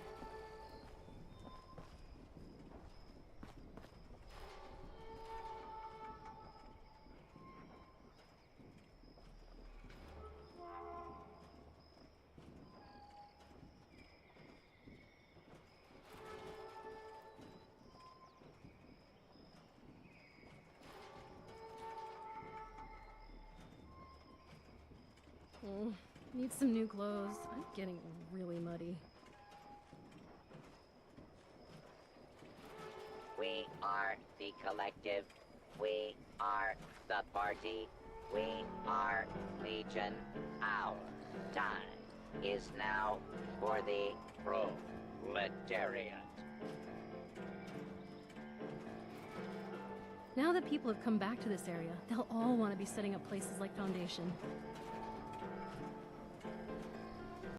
Need some new clothes. I'm getting really muddy. We are the collective. We are the party. We are Legion. Our time is now for the proletariat. Now that people have come back to this area, they'll all want to be setting up places like Foundation.